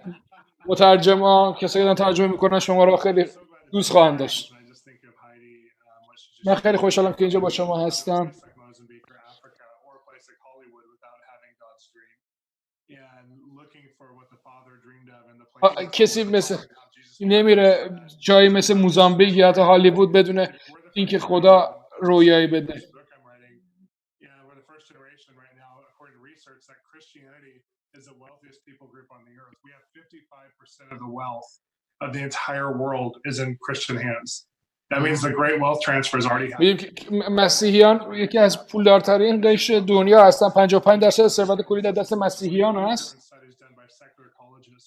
مترجما کسایی که ترجمه میکنن شما رو خیلی دوست خواهند داشت. من خیلی خوشحالم که اینجا با شما هستم. کسی مثل نمیره جایی مثل موزامبیک یا حتی هالیوود بدون اینکه خدا رویایی بده. Is the wealthiest people group on the earth. We have 55% of the wealth of the entire world is in Christian hands. That means the great wealth transfer is already happening. مسیحیان یکی از پولدارترین قشر دنیا هستن. 55% ثروت کلی در دست مسیحیان هست.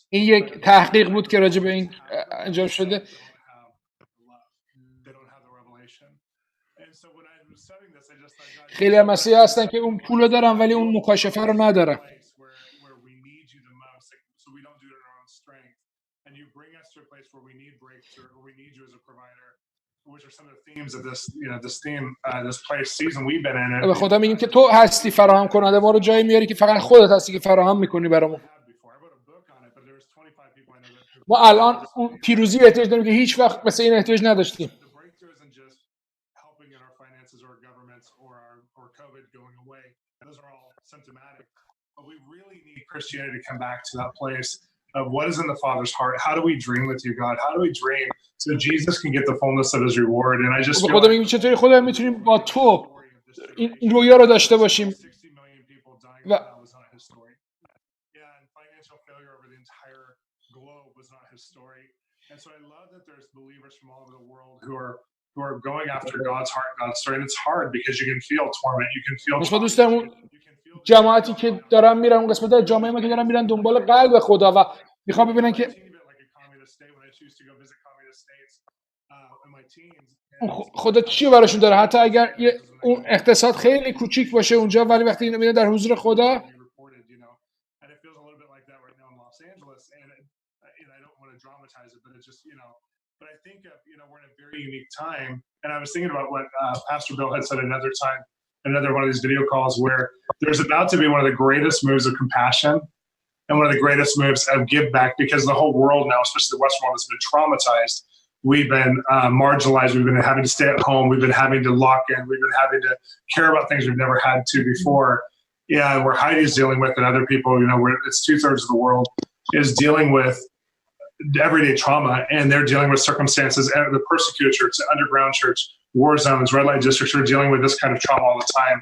این یک تحقیق بود که راجع به این انجام شده. خیلی از مسیحی هستن که اون پولو دارن ولی اون مکاشفه رو ندارن. به خدا میگیم که تو هستی فراهم کننده، ما رو جایی میاری که فقط خودت هستی که فراهم میکنی برامون. ما الان اون پیروزی احتیاج داریم که هیچ وقت مثل این احتیاج نداشتیم. Christianity to come back to that place of what is in the Father's heart. How do we dream with you, God? How do we dream so Jesus can get the fullness of his reward? And I just خدا میگه چطوری خدا میتونیم با تو این رویا رو داشته باشیم و And so I love that there's believers from all over the world who are going after God's heart, God's story. And it's hard because you can feel torment, you can feel جماعتی که دارن میرن اون قسمت از جامعه ما که دارن میرن دنبال قلب خدا و میخوام ببینن که خدا چی براشون داره، حتی اگر اون اقتصاد خیلی کوچیک باشه اونجا، ولی وقتی اینا میرن در حضور خدا But I think we're in a very unique time, and I was thinking about what Pastor Bill had said another time, another one of these video calls, where there's about to be one of the greatest moves of compassion and one of the greatest moves of give back, because the whole world now, especially the Western world, has been traumatized. We've been marginalized. We've been having to stay at home. We've been having to lock in. We've been having to care about things we've never had to before. Yeah, where Heidi is dealing with, and other people, where it's 2/3 of the world is dealing with everyday trauma, and they're dealing with circumstances. And the persecuted church, the underground church, war zones, red light districts are dealing with this kind of trauma all the time.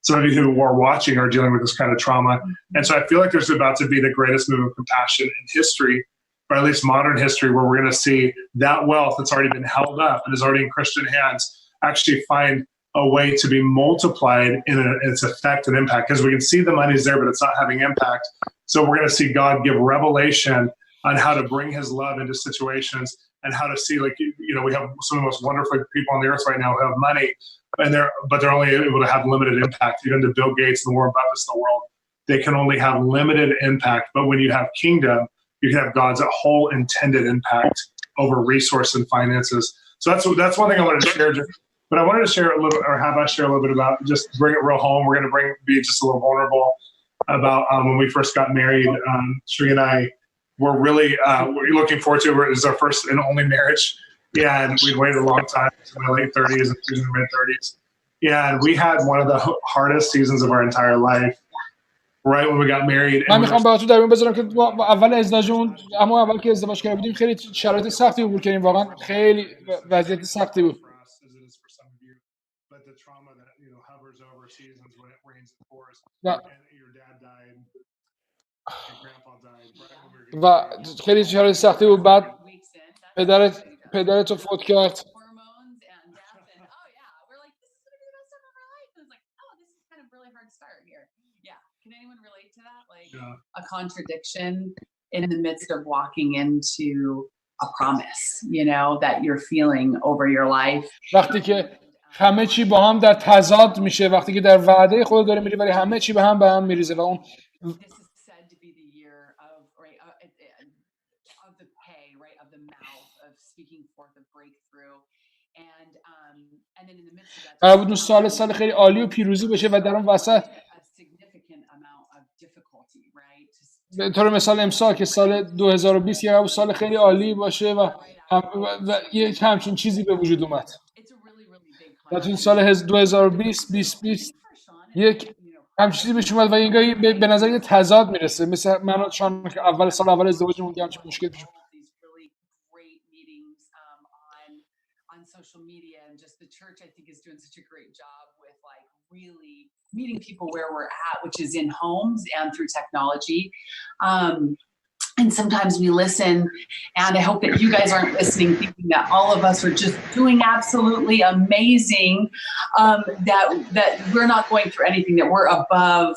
Some of you who are watching are dealing with this kind of trauma. And so I feel like there's about to be the greatest move of compassion in history, or at least modern history, where we're going to see that wealth that's already been held up and is already in Christian hands actually find a way to be multiplied in its effect and impact. Because we can see the money's there, but it's not having impact. So we're going to see God give revelation on how to bring his love into situations, and how to see, like, we have some of the most wonderful people on the earth right now who have money, and they're only able to have limited impact. Even the Bill Gates and the Warren Buffetts of the world, they can only have limited impact. But when you have kingdom, you can have God's whole intended impact over resource and finances. So that's one thing I wanted to share. But I wanted to share a little, or have us share a little bit about, just bring it real home. We're going to be just a little vulnerable about when we first got married. Cherie and I were really we're looking forward to it. It was our first and only marriage. Yeah, and we'd waited a long time, in my late 30s and in my mid 30s. Yeah, and we had one of the hardest seasons of our entire life right when we got married. من میخوام براتون در میون بذارم که اول ازدواجمون، اما اول که ازدواج کرده بودیم خیلی شرایط سختی بود کردیم، واقعا خیلی وضعیت سختی بود. و خیلی شرایط سختی بود. بعد پدرت رو فوت کرد. A contradiction in the midst of walking into a promise, that you're feeling over your life. وقتی که همه چی با هم در تضاد میشه، وقتی که در وعده خدا داره میری ولی همه چی به هم میریزه و اون قرار بود سال خیلی عالی و پیروزی بشه و در اون وسط به طور مثال امسال که سال 2020 یه سال خیلی عالی باشه و یک همچین چیزی به وجود اومد و تو سال 2020 یک همچین چیزی بهش اومد و اینگاهی به نظر یه تضاد میرسه. مثل من و شان که اول ازدواجمون که همچین مشکل پیش social media, and just the church I think is doing such a great job with like really meeting people where we're at, which is in homes and through technology. And sometimes we listen, and I hope that you guys aren't listening thinking that all of us are just doing absolutely amazing, that we're not going through anything, that we're above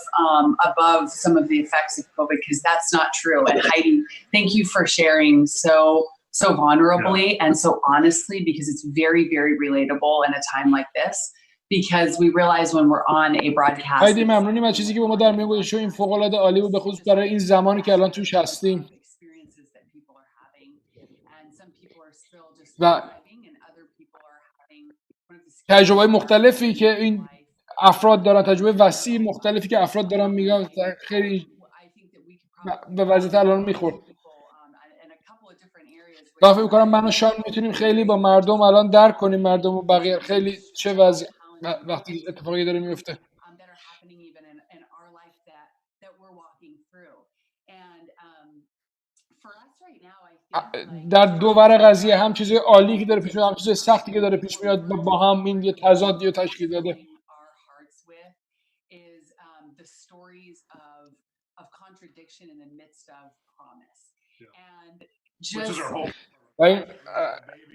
some of the effects of COVID, because that's not true. And Heidi, thank you for sharing so vulnerably and so honestly, because it's very, very relatable in a time like this, because we realize when we're on a broadcast. هایدی ممنونیم از چیزی که با ما در میون گذاشتی. این فوق العاده عالی بود، به خصوص برای این زمانی که الان توش هستیم و تجربه مختلفی که این افراد دارن، تجربه وسیع مختلفی که افراد دارن میگن، خیلی به وضعیت الان میخورد. من فکر می‌کنم من و شان میتونیم خیلی با مردم الان درک کنیم، مردم و بقیه خیلی چه وضع وقتی اتفاقی داره میفته. در دو ور قضیه هم چیز عالی که داره پیش میاد، هم چیز سختی که داره پیش میاد، با هم این یه تضادی رو تشکیل داده. و این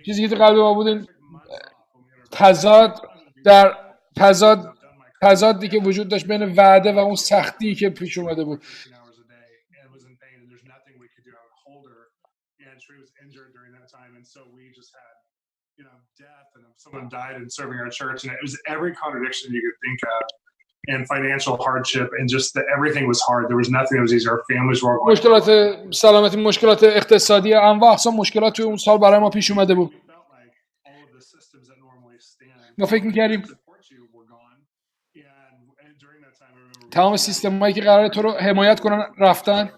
چیزی که تو قلب ما بود، این تضادی که وجود داشت بین وعده و اون سختی که پیش اومده بود. Someone died and serving our church, and it was every contradiction you could think of, and financial hardship, and just that everything was hard. There was nothing that was easy. Our families were all مشکلات سلامتی، مشکلات اقتصادی، انواع اقسام مشکلات توی اون سال برای ما پیش اومده بود. ما فکر می‌کردیم تمام سیستم‌هایی که قراره تو رو حمایت کنن رفتن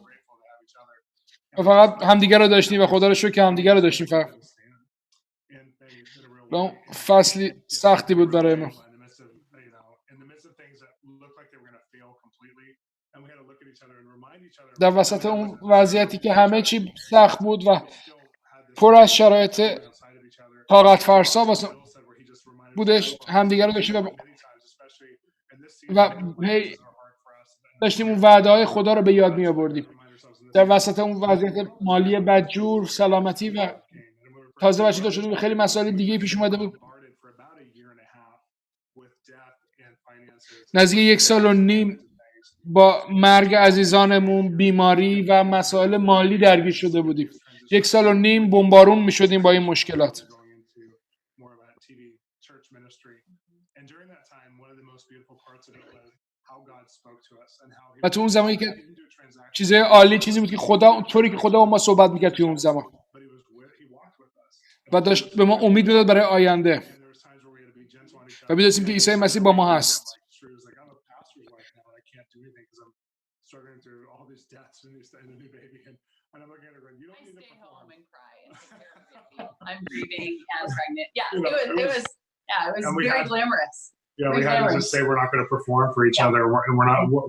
و فقط همدیگه رو داشتیم و خدا رو شکر که همدیگه رو داشتیم. فقط اون فصلی سختی بود برای ما. در وسط اون وضعیتی که همه چی سخت بود و پر از شرایط طاقت فرسا بودش، همدیگه رو داشتیم و داشتیم اون وعده‌های خدا رو به یاد می آوردیم. در وسط اون وضعیت مالی بدجور، سلامتی و تازه بچه شده خیلی مسائل دیگه پیش اومده بود. نزدیک 1.5 سال با مرگ عزیزانمون، بیماری و مسائل مالی درگیر شده بودیم. 1.5 سال بمبارون می شدیم با این مشکلات. و تو اون زمانی که چیزای عالی، چیزی بود که خدا طوری که خدا با ما صحبت میکرد توی اون زمان و داشت به ما امید میداد برای آینده و میدونستیم که عیسی مسیح با ما هست. I'm grieving and pregnant. Yeah, it was very glamorous. Yeah, we had to just say we're not going to perform for each other, and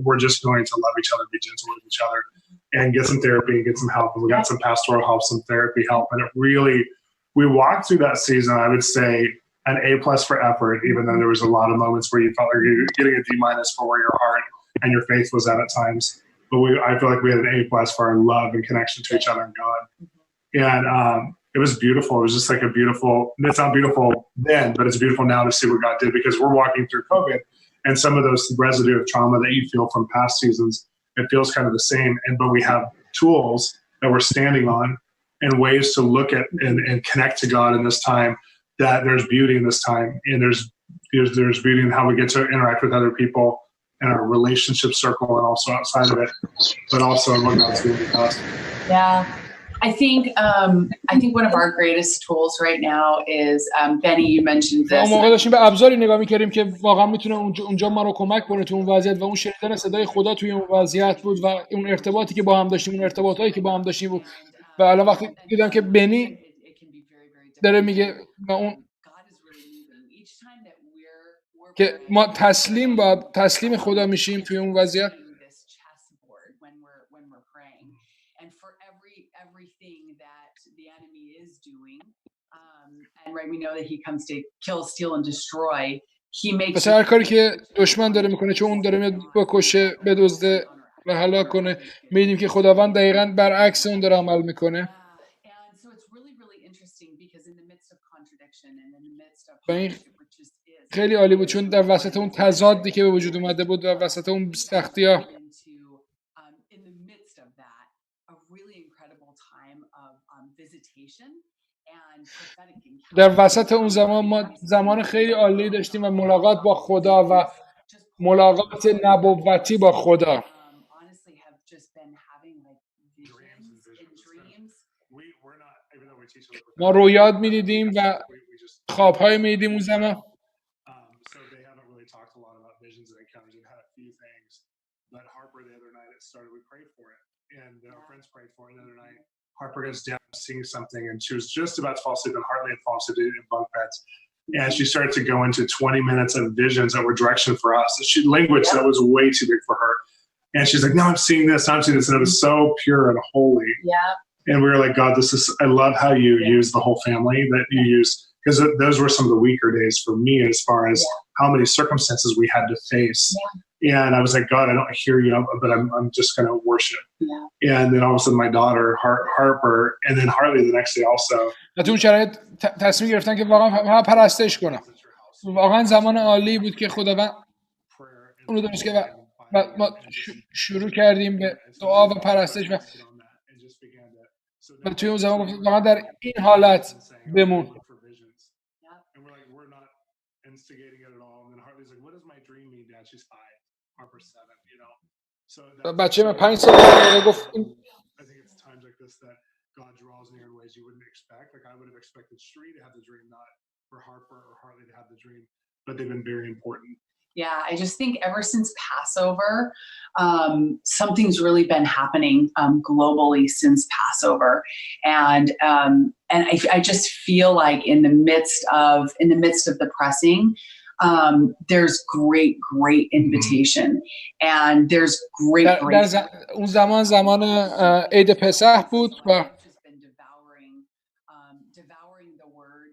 we're just going to love each other, be gentle with each other, and get some therapy and get some help. And we got some pastoral help, some therapy help, and it really, we walked through that season. I would say an A+ for effort, even though there was a lot of moments where you felt like you were getting a D- for where your heart and your faith was at times. But I feel like we had an A+ for our love and connection to each other and God, and it was beautiful. It was just like a beautiful, it's not beautiful then, but it's beautiful now to see what God did, because we're walking through COVID and some of those residue of trauma that you feel from past seasons, it feels kind of the same. But we have tools that we're standing on and ways to look at and connect to God in this time, that there's beauty in this time. And there's beauty in how we get to interact with other people in our relationship circle and also outside of it, but also in what God's doing with us. Yeah. I think one of our greatest tools right now is Beni, you mentioned و اون this. موقع داشتیم به ابزاری نگاه می‌کردیم که واقعا میتونه اونجا ما رو کمک کنه تو اون وضعیت و اون شنیدن صدای خدا توی اون وضعیت بود و اون ارتباطی که با هم داشتیم اون ارتباطایی که با هم داشتیم بود و الان وقتی دیدم که بنی داره میگه و اون که ما تسلیم خدا میشیم توی اون وضعیت پس هر کاری که دشمن داره میکنه چون اون داره میاد بکشه بدزده و هلاک کنه میدیم که خداوند دقیقاً برعکس اون داره عمل میکنه و این خیلی عالی بود چون در وسط اون تضادی که به وجود اومده بود و وسط اون سختی‌ها در وسط اون زمان ما زمان خیلی عالی داشتیم و ملاقات با خدا و ملاقات نبوتی با خدا ما رویات می‌دیدیم و خواب‌های می‌دیدیم اون زمان Harper goes down seeing something, and she was just about to fall asleep, and Hartley had fallen asleep in bunk beds. And she started to go into 20 minutes of visions that were direction for us. Language that was way too big for her. And she's like, no, I'm seeing this, I'm seeing this. And it was so pure and holy. Yeah. And we were like, God, I love how you use the whole family that you use. Because those were some of the weaker days for me as far as how many circumstances we had to face. And I was like, God, I don't hear you, but I'm just going to worship. And then all of a sudden my daughter, Harper, and then Hartley the next day also. تو اون شرایط تصمیم گرفتن که واقعا پرستش کنم. واقعا زمان عالی بود که خداوند اونو درست کرد و ما شروع کردیم به دعا و پرستش و توی اون زمان گفتم واقعا در این حالت بمون. بچه من 5 سال گفت God draws near in ways you wouldn't expect. Like I would have expected Cherie to have the dream, not for Harper or Hartley to have the dream, but they've been very important. Yeah, I just think ever since Passover, something's really been happening globally since Passover, and I just feel like in the midst of the pressing, there's great invitation, and there's great. اون زمان عید پسح بود و devouring the word,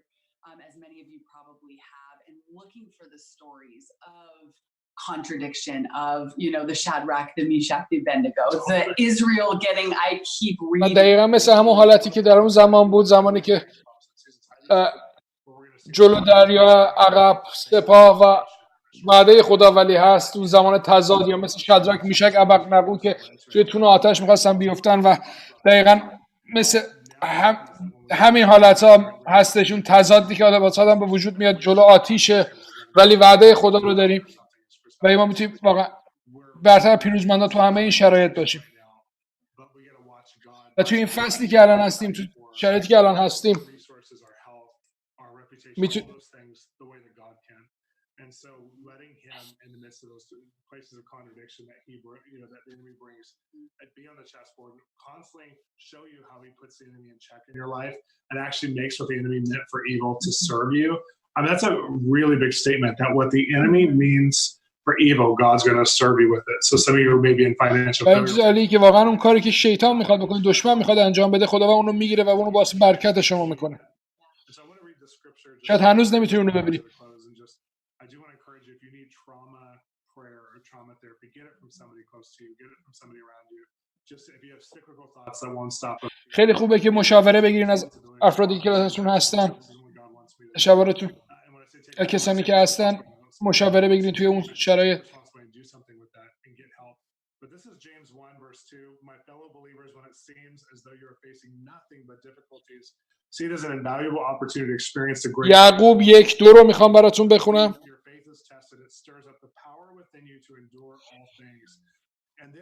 as many of you probably have, and looking for the stories of contradiction of, the Shadrach, the Meshach, the Abednego, the Israel getting, I keep reading. دقیقا مثل همون حالتی که در اون زمان بود، زمانی که جلو دریا عقب سپاه و وعده خدا ولی هست، اون زمان تضاد یا مثل شدرک میشک ابدنگو که توی تون آتش می‌خواستن بیفتن و دقیقاً مثل همین حالت‌ها هستش، اون تضادی که آدم به وجود میاد جلو آتیشه ولی وعده خدا رو داریم و ما میتونیم واقعا برتر پیروزمندا تو همه این شرایط باشیم. و توی این فصلی که الان هستیم، تو شرایطی که الان هستیم And so letting him in the midst of those places of contradiction that that the enemy brings, be on the chessboard, constantly show you how he puts the enemy in check in your life and actually makes what the enemy meant for evil to serve you. I mean, that's a really big statement, that what the enemy means for evil, God's going to serve you with it. So some of you are maybe in financial failure. که واقعا اون کاری که شیطان میخواد بکنه، دشمن میخواد انجام بده، خداوند اون رو میگیره و اون رو واسه برکت شما میکنه. شاید هنوز نمیتونی اون رو ببینی. I do want to encourage you, if you need trauma prayer or trauma therapy, get it from somebody close to you, get it from somebody around you. Just if you have cyclical thoughts that won't stop. خیلی خوبه که مشاوره بگیرین از افرادی که کلاسشون هستن. شاورتون کسانی که هستن مشاوره بگیرین توی اون شرایط. But this is James 1 verse 2. My fellow believers, when it seems as though you are facing nothing but difficulties, see it as an invaluable opportunity to experience the great. یعقوب 1:2 رو میخوام براتون بخونم. Your faith is tested, it stirs up the power within you to endure all things.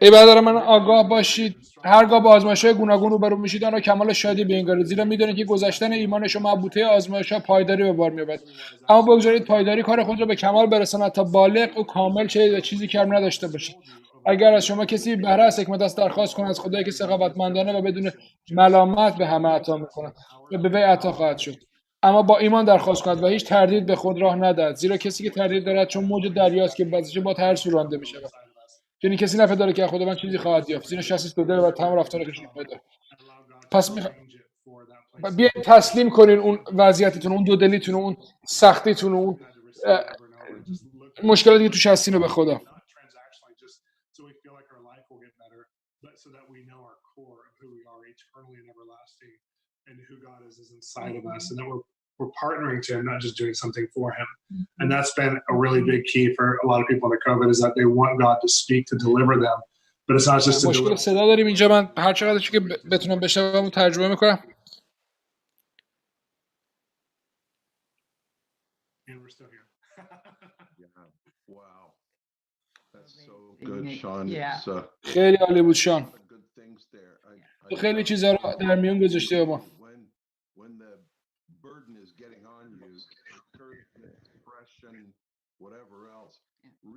ای برادر من آگاه باشید هرگاه با آزمایش‌های گوناگون روبرو میشید آن را کمال شادی بنگرید زیرا میدانید که گذشتن ایمان شما مبهوته آزمایش‌ها پایداری به بار می‌یابد اما بگذارید پایداری کار خود را به کمال برساند تا بالغ و کامل شوید و چیزی کم نداشته باشید اگر از شما کسی بهره از حکمت است درخواست کند از خدایی که سخاوتمندانه و بدون ملامت به همه عطا می‌کند و به وی عطا خواهد شد اما با ایمان درخواست کند و هیچ تردید به خود راه ندهد زیرا کسی که تردید دارد چون موج دریاست که وسط با هر سو رانده می‌شود چنین کسی نپنداره که خدا من چیزی خواهد یافت زیرا شخصی است دل و تمام رفتار خودش پیدا پس بیاید تسلیم کنین اون وضعیتتون اون دودلیتون اون سختیتون اون مشکلاتی که توش هستین رو به خدا we're partnering to him, not just doing something for him. And that's been a really big key for a lot of people in the COVID is that they want God to speak to deliver them. But it's not just to مشکل صدا داریم اینجا من هر چقدر که بتونم بشنوم ترجمه میکنم. And we're still here. Yeah. Wow. That's so good, Shawn. Yeah. خیلی عالی بود شان. Good things there. تو خیلی چیزا رو در میون گذاشته به ما. When the burden is getting on you, encouragement, depression, whatever else,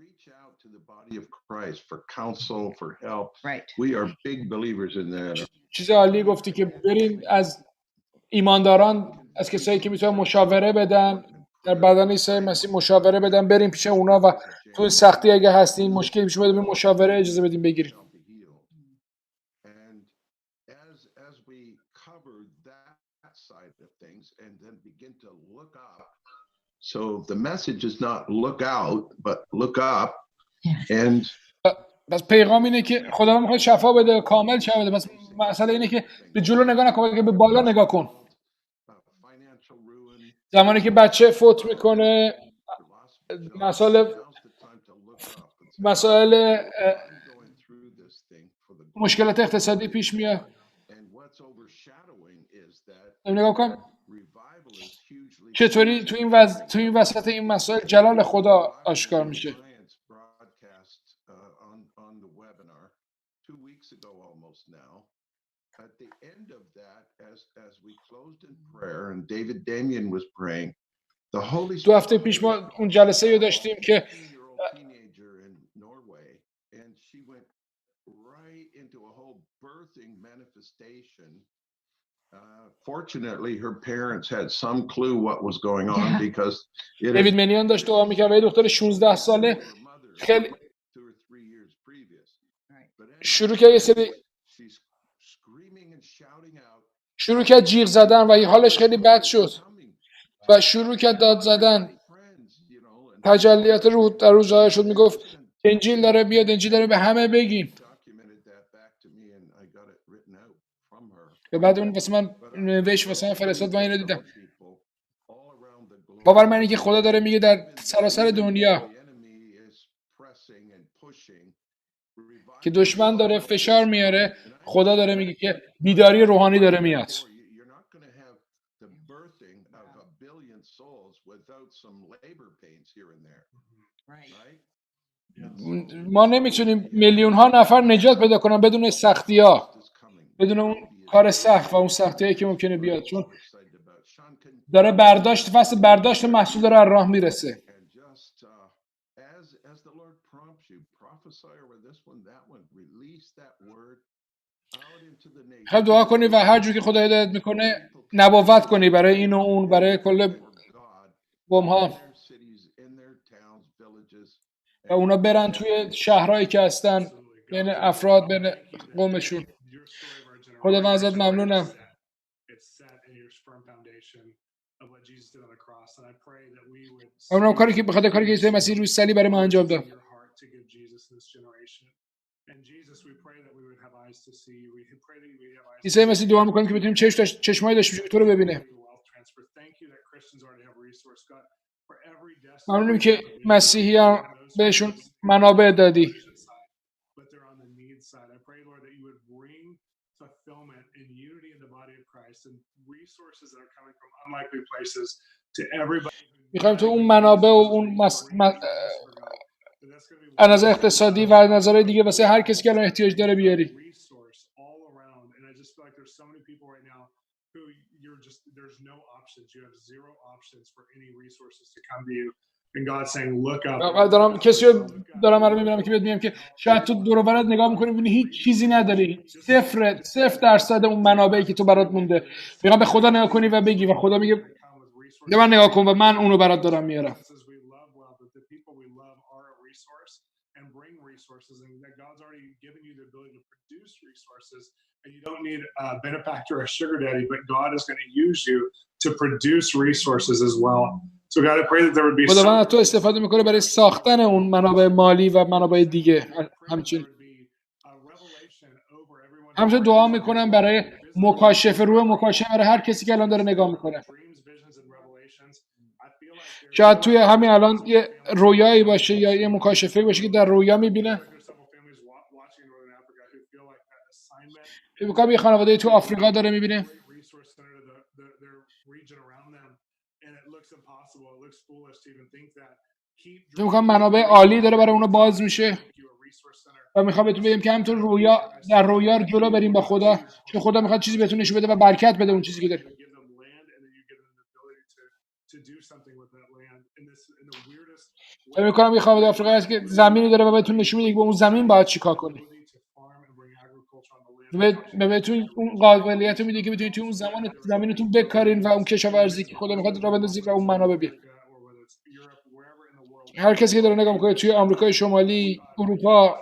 reach out to the body of Christ for counsel, for help. Right. We are big believers in that. چیز عالی گفتی که بریم از ایمانداران از کسایی که میتونن مشاوره بدن در بدن عیسی مسیح مشاوره بدن بریم پیش اونا و تو سختی اگه هستین مشکلی پیش اومده به مشاوره اجازه بدیم بگیریم. As we cover that side of things and then begin to look up. So the message is not look out but look up and بس پیغام اینه که خدا میخواد شفا بده کامل شفا بده بس مسئله اینه که به جلو نگاه نکن که به بالا نگاه کن زمانی که فوت میکنه مسائل مشکلات اقتصادی پیش میاد نگاه کن چطوری تو این وسط این مسائل جلال خدا آشکار میشه At the end of that, as we closed in prayer and David Damien was praying, the Holy Spirit. دو هفته پیش ما اون جلسه رو داشتیم که teenager in Norway, and she went right into a whole birthing manifestation. Fortunately, her parents had some clue what was going on because دیوید منیان داشت دعا می‌کرد و یه دختر 16 ساله خیلی شروع کرد یه سری شروع کرد جیغ زدن و حالش خیلی بد شد و شروع کرد داد زدن تجلیات روح در روز ظاهر شد میگفت انجیل داره بیاد انجیل داره به همه بگیم و بعد اون واسه من نوشت واسه من فرستاد و اینو دیدم باور من اینه که خدا داره میگه در سراسر دنیا که دشمن داره فشار میاره خدا داره میگه که بیداری روحانی داره میاد ما نمیتونیم میلیون ها نفر نجات پیدا کنن بدون سختی ها بدون اون کار سخت و اون سختی هایی که ممکنه بیاد چون داره فصل برداشت محصول داره از راه میرسه خیلی دعا کنی و هر جور که خدا هدایت میکنه نبوت کنی برای این و اون برای کل قوم ها و اونا برن توی شهرهایی که هستن بین افراد بین قومشون خدا من ازت ممنونم اونم کاری که بخاطر کاری که عیسی مسیح روی صلیب برای ما انجام داد عیسی مسیح دعا میکنیم که بتونیم چشمایی داشته باشیم که تو رو ببینه ممنونیم که مسیحی ها بهشون منابع دادی میخوایم تو اون منابع و اون از نظر اقتصادی و از نظر دیگه واسه هر کسی که الان احتیاج داره بیاری. resource all around, and I just feel like there's so many people right now who there's no options. You have zero options for any resources to come to you. And God's saying, look up. و دارم کسی رو دارم رو میبینم که میگم که شاید تو دور و برت نگاه میکنی میبینی هیچ چیزی نداری، 0% اون منابعی که تو برات مونده. میگم به خدا نگاه کنی و بگی و خدا میگه به من نگاه کن و من اونو برات دارم میارم. And bring resources, and that God's already given you the ability to produce resources, and you don't need a benefactor or a sugar daddy, but God is going to use you to produce resources as well. So God, I pray that there would be خداوند از تو استفاده میکنه برای ساختن اون منابع مالی و منابع دیگه. همچنین دعا میکنم برای مکاشفه، روح مکاشفه برای هر کسی که الان داره نگاه میکنه. شاید توی همین الان یه رویایی باشه یا یه مکاشفه باشه که در رویا میبینه. فکر می‌کنم یه خانواده تو آفریقا داره میبینه. فکر می‌کنم منابع عالی داره برای اونها باز میشه. و میخوام بهتون بگم که همینطور رویا در رویا جلو بریم با خدا، چون خدا میخواد چیزی بهتون نشون بده و برکت بده اون چیزی که دارید. فکر می‌کنم یه خانواده آفریقایی هست که زمینی داره و بهتون نشون میده که با اون زمین باید چیکار کنید. بهتون اون قابلیت رو میده که بتونید توی اون زمینتون بکارین و اون کشاورزی که خدا میخواد راه بندازید و اون منابع بیاد. هر کسی که داره نگاه میکنه توی آمریکای شمالی، اروپا،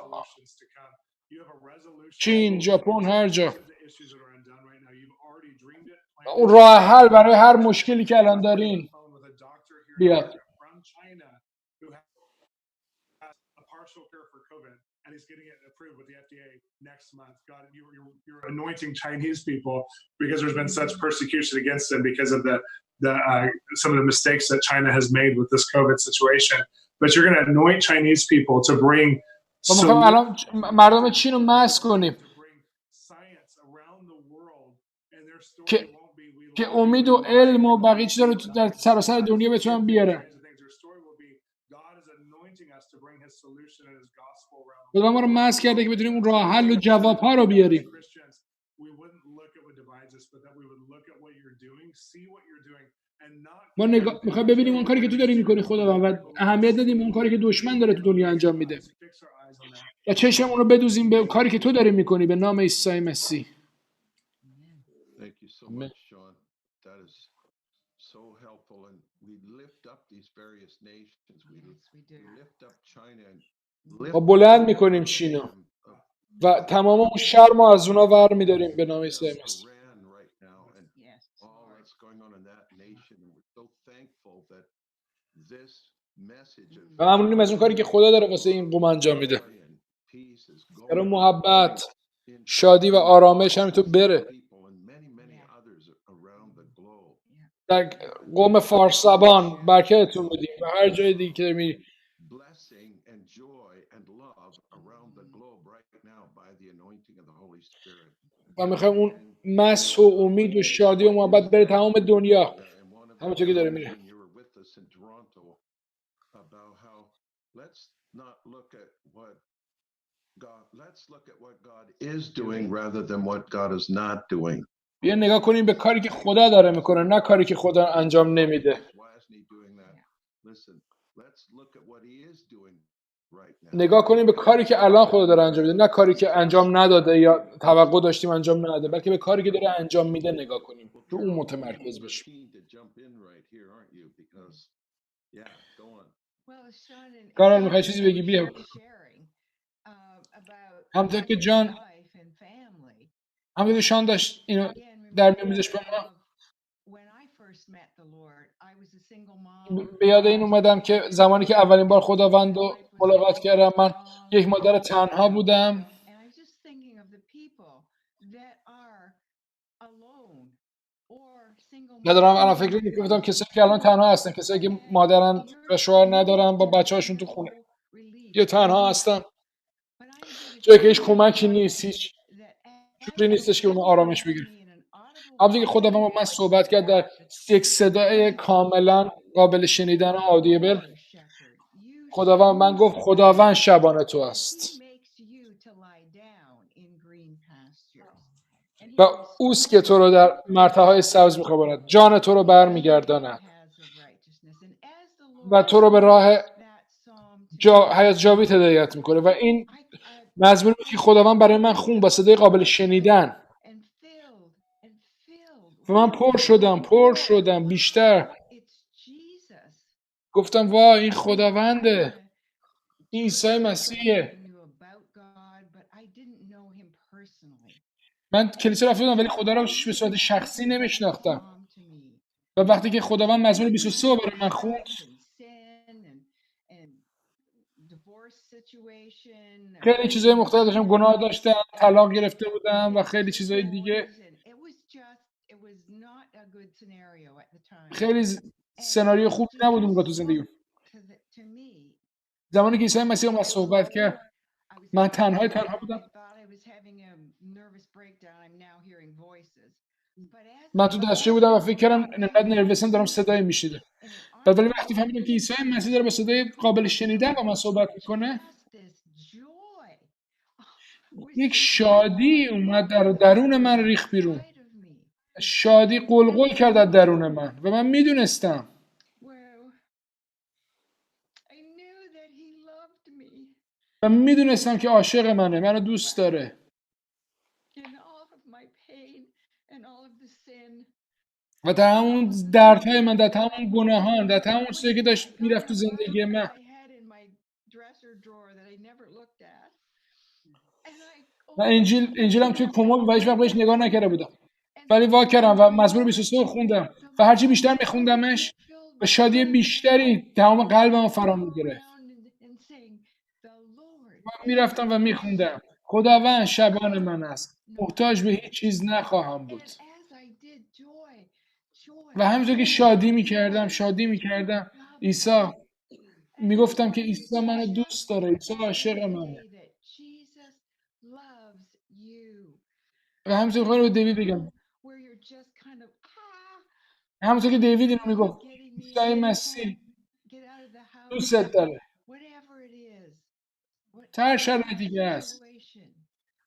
چین، ژاپن، هر جا، اون راه حل برای هر مشکلی که الان دارین بیاد. And he's getting it approved with the FDA next month. God, you're anointing Chinese people because there's been such persecution against them because of some of the mistakes that China has made with this COVID situation. But you're going to anoint Chinese people to bring الان مردم چین رو مسح کنیم که امید و علم و بقیه چیزا رو در سراسر دنیا بتونن بیارن. خدا ما رو مسح کرده که بتونیم اون راه حل و جواب ها رو بیاریم. ما میخوایم ببینیم اون کاری که تو داری میکنی خدا و اهمیت ندیم اون کاری که دشمن داره تو دنیا انجام میده و چشممون رو بدوزیم به کاری که تو داری میکنی به نام عیسی مسیح. Thank you so much, Shawn. That is so helpful, and we lift up these various nations. We lift up China and ما بلند میکنیم چینو و تمام اون شرم رو از اونا ور میداریم به نام عیسی مسیح. و ممنونیم از اون کاری که خدا داره واسه این قوم انجام میده. برای محبت، شادی و آرامش همینطور بره در قوم فارس زبان. برکتتون بدیم و هر جای دیگه که میری. و میخوایم اون مسح و امید و شادی و محبت بره تمام دنیا همونطور که داره میره. بیا نگاه کنیم به کاری که خدا داره میکنه، نه کاری که خدا انجام نمیده. نگاه کنیم به کاری که الان خدا داره انجام میده، نه کاری که انجام نداده یا توقع داشتیم انجام نداده، بلکه به کاری که داره انجام میده نگاه کنیم، رو اون متمرکز بشیم. کارل میخوای چیزی بگی؟ بیا. همونطور که جان همونطور که شان داشت اینو در میامیزش به ما، به یاد این اومدم که زمانی که اولین بار خداوند رو ملاقات کردم من یک مادر تنها بودم. ندارم الان فکر می‌کنم کسایی که الان تنها هستن، کسایی که مادرن و شوهر ندارن با بچه‌هاشون تو خونه یا تنها هستن، جایی که هیچ کمکی نیست، هیچ چیزی نیستش که اون آرامش بگیره. همونطور که خداوند با من صحبت کرد در یک صدای کاملا قابل شنیدن و آدیبل، خداوند من گفت خداوند شبان تو است و اوست که تو رو در مرتعهای سبز می‌خواباند، جان تو رو برمیگرداند و تو رو به راه حیات جاوید هدایت میکنه. و این مزموری که خداوند برای من خون با صدای قابل شنیدن و من پر شدم بیشتر. گفتم وای این خداونده، این عیسی مسیحه. من کلیسا رفته بودم ولی خدا رو به صورت شخصی نمیشناختم و وقتی که خداوند مزمور 23 رو برای من خوند، خیلی چیزای مختلف داشتم، گناه داشتم، طلاق گرفته بودم و خیلی چیزای دیگه. خیلی سناریو خوب نبود اونجا تو زندگی. زمانی که عیسی مسیح اومد صحبت کرد من تنها بودم. من تو دستشویی بودم و فکر کردم انقدر نروسم دارم صدای میشیده. ولی وقتی فهمیدم که عیسی مسیح داره با صدای قابل شنیدن با من صحبت میکنه، یک شادی اومد در درون من ریخت بیرون. شادی قلقل کرد در درون من و من میدونستم که عاشق منو دوست داره و در همون دردهای من، در تمام گناهان، در تمام چیزی که داشت میرفت تو زندگی من، و انجیلم توی کمد و هیچ وقت بهش نگاه نکرده بودم ولی وا کردم و مزمور 23 رو خوندم و هرچی بیشتر میخوندمش و شادی بیشتری تمام قلبم فرا میگرفت. من میرفتم و میخوندم خداوند شبان من است، محتاج به هیچ چیز نخواهم بود. و همینطور که شادی میکردم عیسی میگفتم که عیسی منو دوست داره، عیسی عاشق منه. و همینطور خواهی رو به دیوید بگم، همونطور که دیوید اینو میگفت عیسی مسیح دوستت داره هر شرایطی دیگه هست.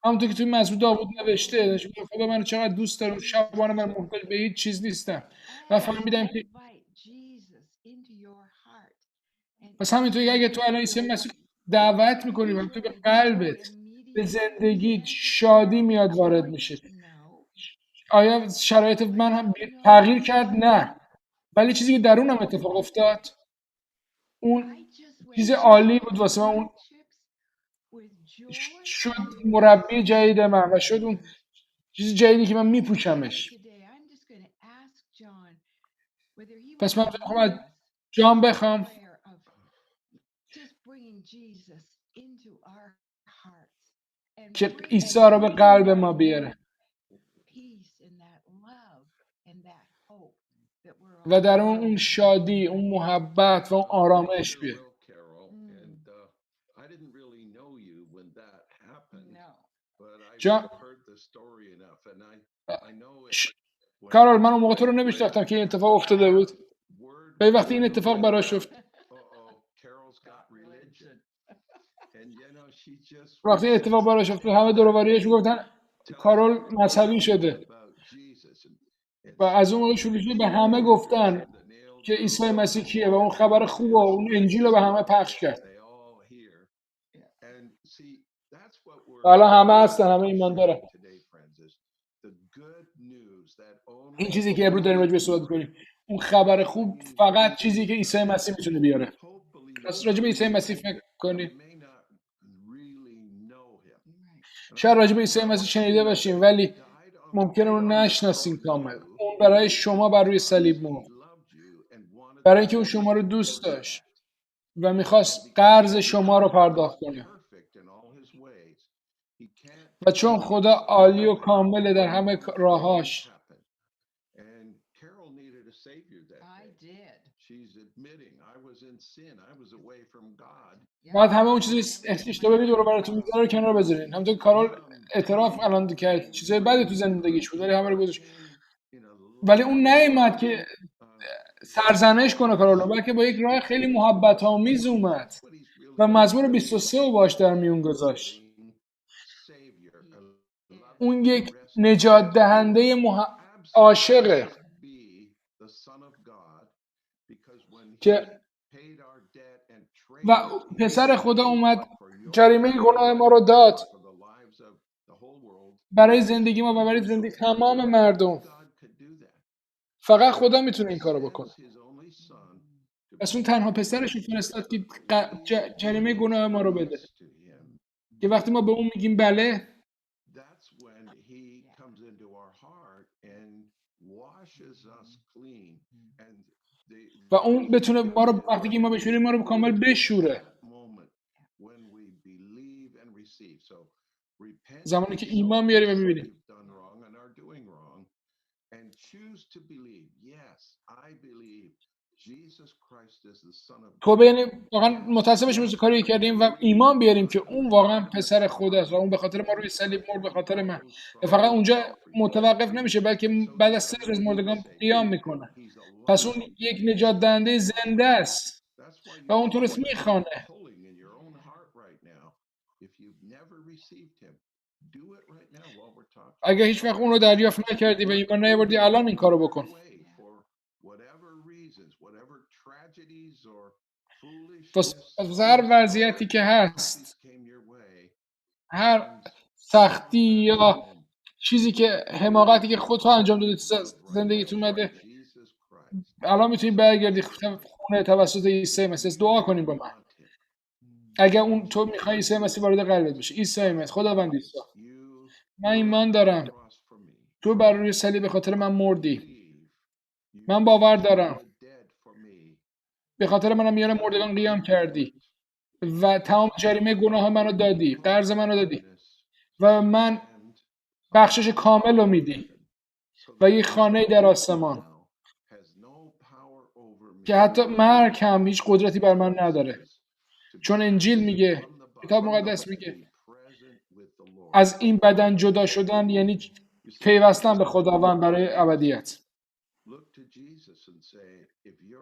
همونطور که توی مزمور داوود نوشته خدا منو چقدر دوست داره، شبان من محتاج به هیچ چیز نیستم. و فهمیدم که پس همینطور که اگه تو الان عیسی مسیح دعوت میکنی و تو به قلبت، به زندگیت شادی میاد وارد میشه. آیا شرایط من هم تغییر کرد؟ نه، ولی چیزی که درونم اتفاق افتاد اون چیز عالی بود واسه من. اون شد مربی جدید من و شد اون چیز جدیدی که من میپوشمش. پس من میخوام از جان بخوام که عیسی رو به قلب ما بیاره و در اون شادی، اون محبت و اون آرامش بیاره. کارول، من اون موقع تو رو نمیشناختم که این اتفاق افتاده بود. به وقتی این اتفاق براش افتاد، وقتی این اتفاق براش افتاد همه دور و بریش میگفتن کارول مذهبی شده و از اون موقع شروع شد به همه گفتن که عیسی مسیح کیه و اون خبر خوب و اون انجیل رو به همه پخش کرد. حالا همه هستن، همه ایمان دارن. این چیزی که امروز داریم راجع به صحبت کنیم، اون خبر خوب فقط چیزی که عیسی مسیح میتونه بیاره. پس راجع به عیسی مسیح فکر کنید. شاید راجع به عیسی مسیح شنیده باشیم ولی ممکنه اون نشناسیم کامل. اون برای شما بر روی صلیب مرد، برای اینکه اون شما رو دوست داشت و میخواست قرض شما رو پرداخت کنه. و چون خدا عالی و کامله در همه راهاش، باید همه اون چیزی اشتباهی دور و براتون میذاره رو کنار بذارین. همونطور که کارول اعتراف الان کرد چیزای بدی تو زندگیش بود ولی همه رو گذاشت، ولی اون نیامد که سرزنش کنه کارولو، بلکه با یک راه خیلی محبت آمیز اومد و مزمور 23 رو باش در میون گذاشت. اون یک نجات دهنده عاشقه که و پسر خدا اومد جریمه گناه ما رو داد برای زندگی ما و برای زندگی تمام مردم. فقط خدا میتونه این کارو بکنه. پس اون تنها پسرش رو فرستاد که جریمه گناه ما رو بده، که وقتی ما به اون میگیم بله، و اون بتونه ما رو وقتی که ما بشوریم ما رو کامل بشوره. زمانی که ایمان میاریم و میبینیم. خب یعنی واقعا متاسفش مثل کاری کردیم و ایمان بیاریم که اون واقعا پسر خداست و اون به خاطر ما روی صلیب مرد، به خاطر من. فقط اونجا متوقف نمیشه، بلکه بعد از 3 روز مردگان قیام میکنه. پس اون یک نجات دهنده زنده است و اونطورست میخوانه. اگه هیچ وقت اون رو دریافت نکردی و ایمان نیاوردی، الان این کارو بکن. پس هر وضعیتی که هست، هر سختی یا چیزی که حماقتی که خودت انجام دادی تو زندگیت اومده، الان میتونی برگردی خونه توسط عیسی مسیح. دعا کنیم با من. اگر اون تو میخوای عیسی مسیح وارد قلبت بشه، عیسی مسیح، خداوند عیسی، من ایمان دارم تو بر روی صلیب به خاطر من مردی. من باور دارم به خاطر منم میان مردگان قیام کردی و تمام جریمه گناه منو دادی، قرض منو دادی و من بخشش کامل رو میدی و یک خانه در آسمان که حتی مرگ هم هیچ قدرتی بر من نداره، چون انجیل میگه، کتاب مقدس میگه از این بدن جدا شدن یعنی پیوستن به خداوند برای ابدیت.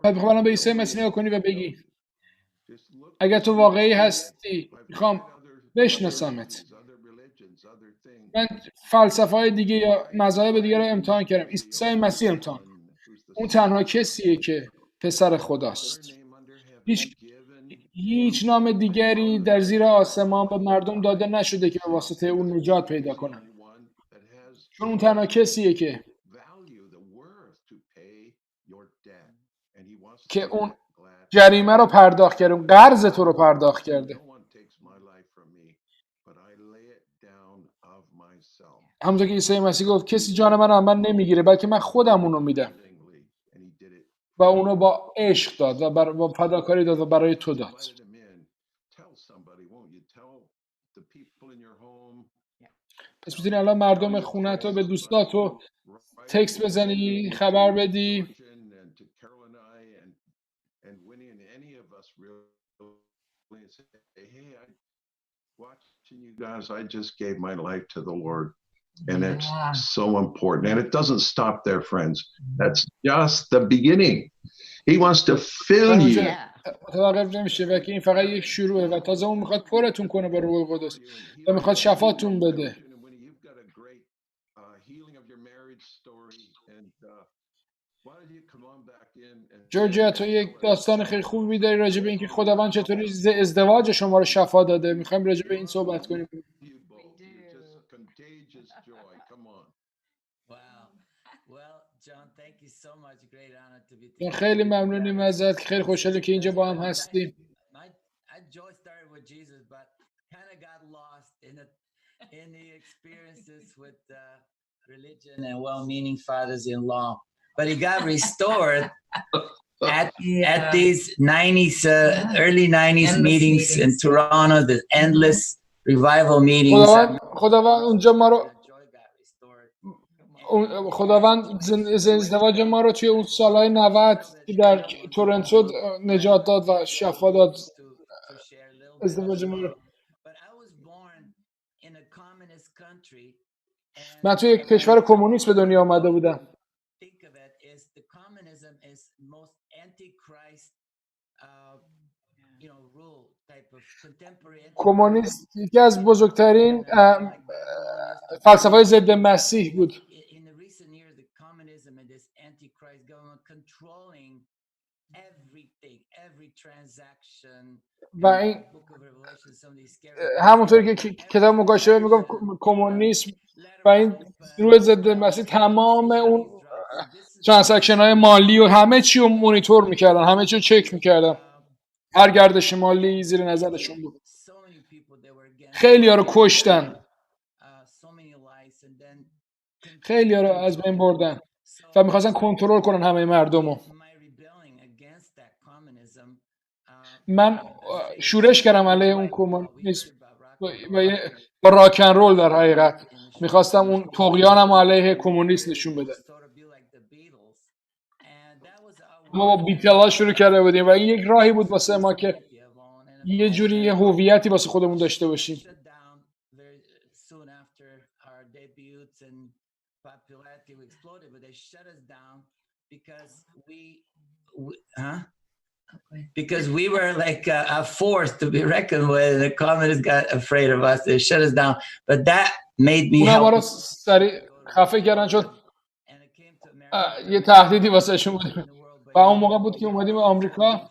میخوام به عیسی مسیح نگاه کنی و بگی اگر تو واقعی هستی میخوام بشناسمت. من فلسفه های دیگه یا مذاهب دیگه رو امتحان کردم، عیسی مسیح امتحان. اون تنها کسیه که پسر خداست. هیچ نام دیگری در زیر آسمان به مردم داده نشده که به واسطه اون نجات پیدا کنن، چون اون تنها کسیه که اون جریمه رو پرداخت کرده، اون قرض تو رو پرداخت کرده. همونطور که عیسی مسیح گفت کسی جان من نمیگیره، بلکه من خودم اونو میدم، و اونو با عشق داد و با فداکاری داد و برای تو داد. پس میتونی الان مردم خونتو به دوستاتو تکست بزنی، خبر بدی. I just gave my life to the Lord. And it's so important. And it doesn't stop there, friends. That's just the beginning. He wants to fill you. متوقف نمیشه و که این فقط یک شروعه و تازه اون میخواد پرتون کنه با روح القدس و میخواد شفاتون بده. جورجیا، تو یک داستان خیلی خوبی داری راجع به اینکه خداوند چطوری ازدواج شما رو شفا داده. میخوایم راجع به این صحبت کنیم. خیلی ممنونیم ازت، خیلی خوشحالیم که اینجا با هم هستیم. But he got restored at these 90s, early 90s meetings in Toronto, the endless revival meetings. خداوند اونجا ما رو ازدواج ما رو توی اون سالهای 90 در تورنتو نجات داد و شفا داد. ازدواج ما رو. من توی یک کشور کمونیست به دنیا آمده بودم. کمونیست یکی از بزرگترین فلسفه‌های ضد مسیح بود. و این همونطوری که کتاب مکاشفه میگم کمونیسم و این روی ضد مسیح تمام اون ترانزکشن های مالی و همه چی رو مونیتور میکردن، همه چی رو چک میکردن، هر گردش مالی زیر نظرشون بود. خیلی ها رو کشتن، خیلی ها رو از بین بردن و میخواستن کنترل کنن همه مردم رو. من شورش کردم علیه اون کمونیسم با راکن رول. در حقیقت میخواستم اون طغیانم علیه کمونیسم نشون بدم. ما با بیتلا شروع کرده بودیم و این یک راهی بود واسه ما که یه جوری یه هویتی واسه خودمون داشته باشیم. Because we were like a force to be reckoned with. The communists got afraid of us. They shut us down. But that made me help. ما رو سریع خفه کردن چون یه تهدیدی واسه شون بود. و اون موقع بود که اومدیم به آمریکا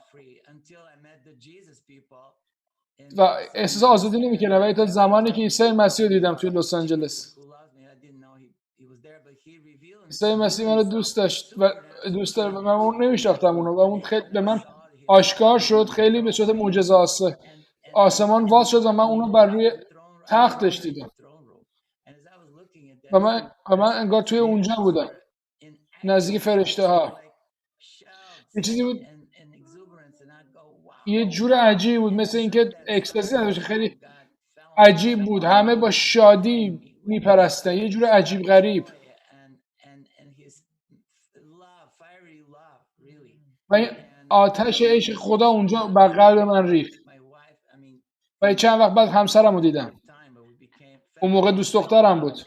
و احساس آزادی نمی‌کردم ولی تا زمانی که عیسی مسیح رو دیدم توی لس آنجلس. عیسی مسیح منو دوست داشت و دوست داره. من اون نمی‌شناختم اونو و اون خیلی به من آشکار شد، خیلی به صورت معجزه‌آسا. آسمان باز شد و من اونو بر روی تختش دیدم و من انگار توی اونجا بودم نزدیک فرشته ها. یه چیزی بود، یه جور عجیب بود، مثل اینکه اکستازی نداشت. خیلی عجیب بود، همه با شادی میپرستن، یه جور عجیب غریب. و این آتش عشق خدا اونجا بر قلب من ریخت. و چند وقت بعد همسرم رو دیدم. اون موقع دوست دخترم بود.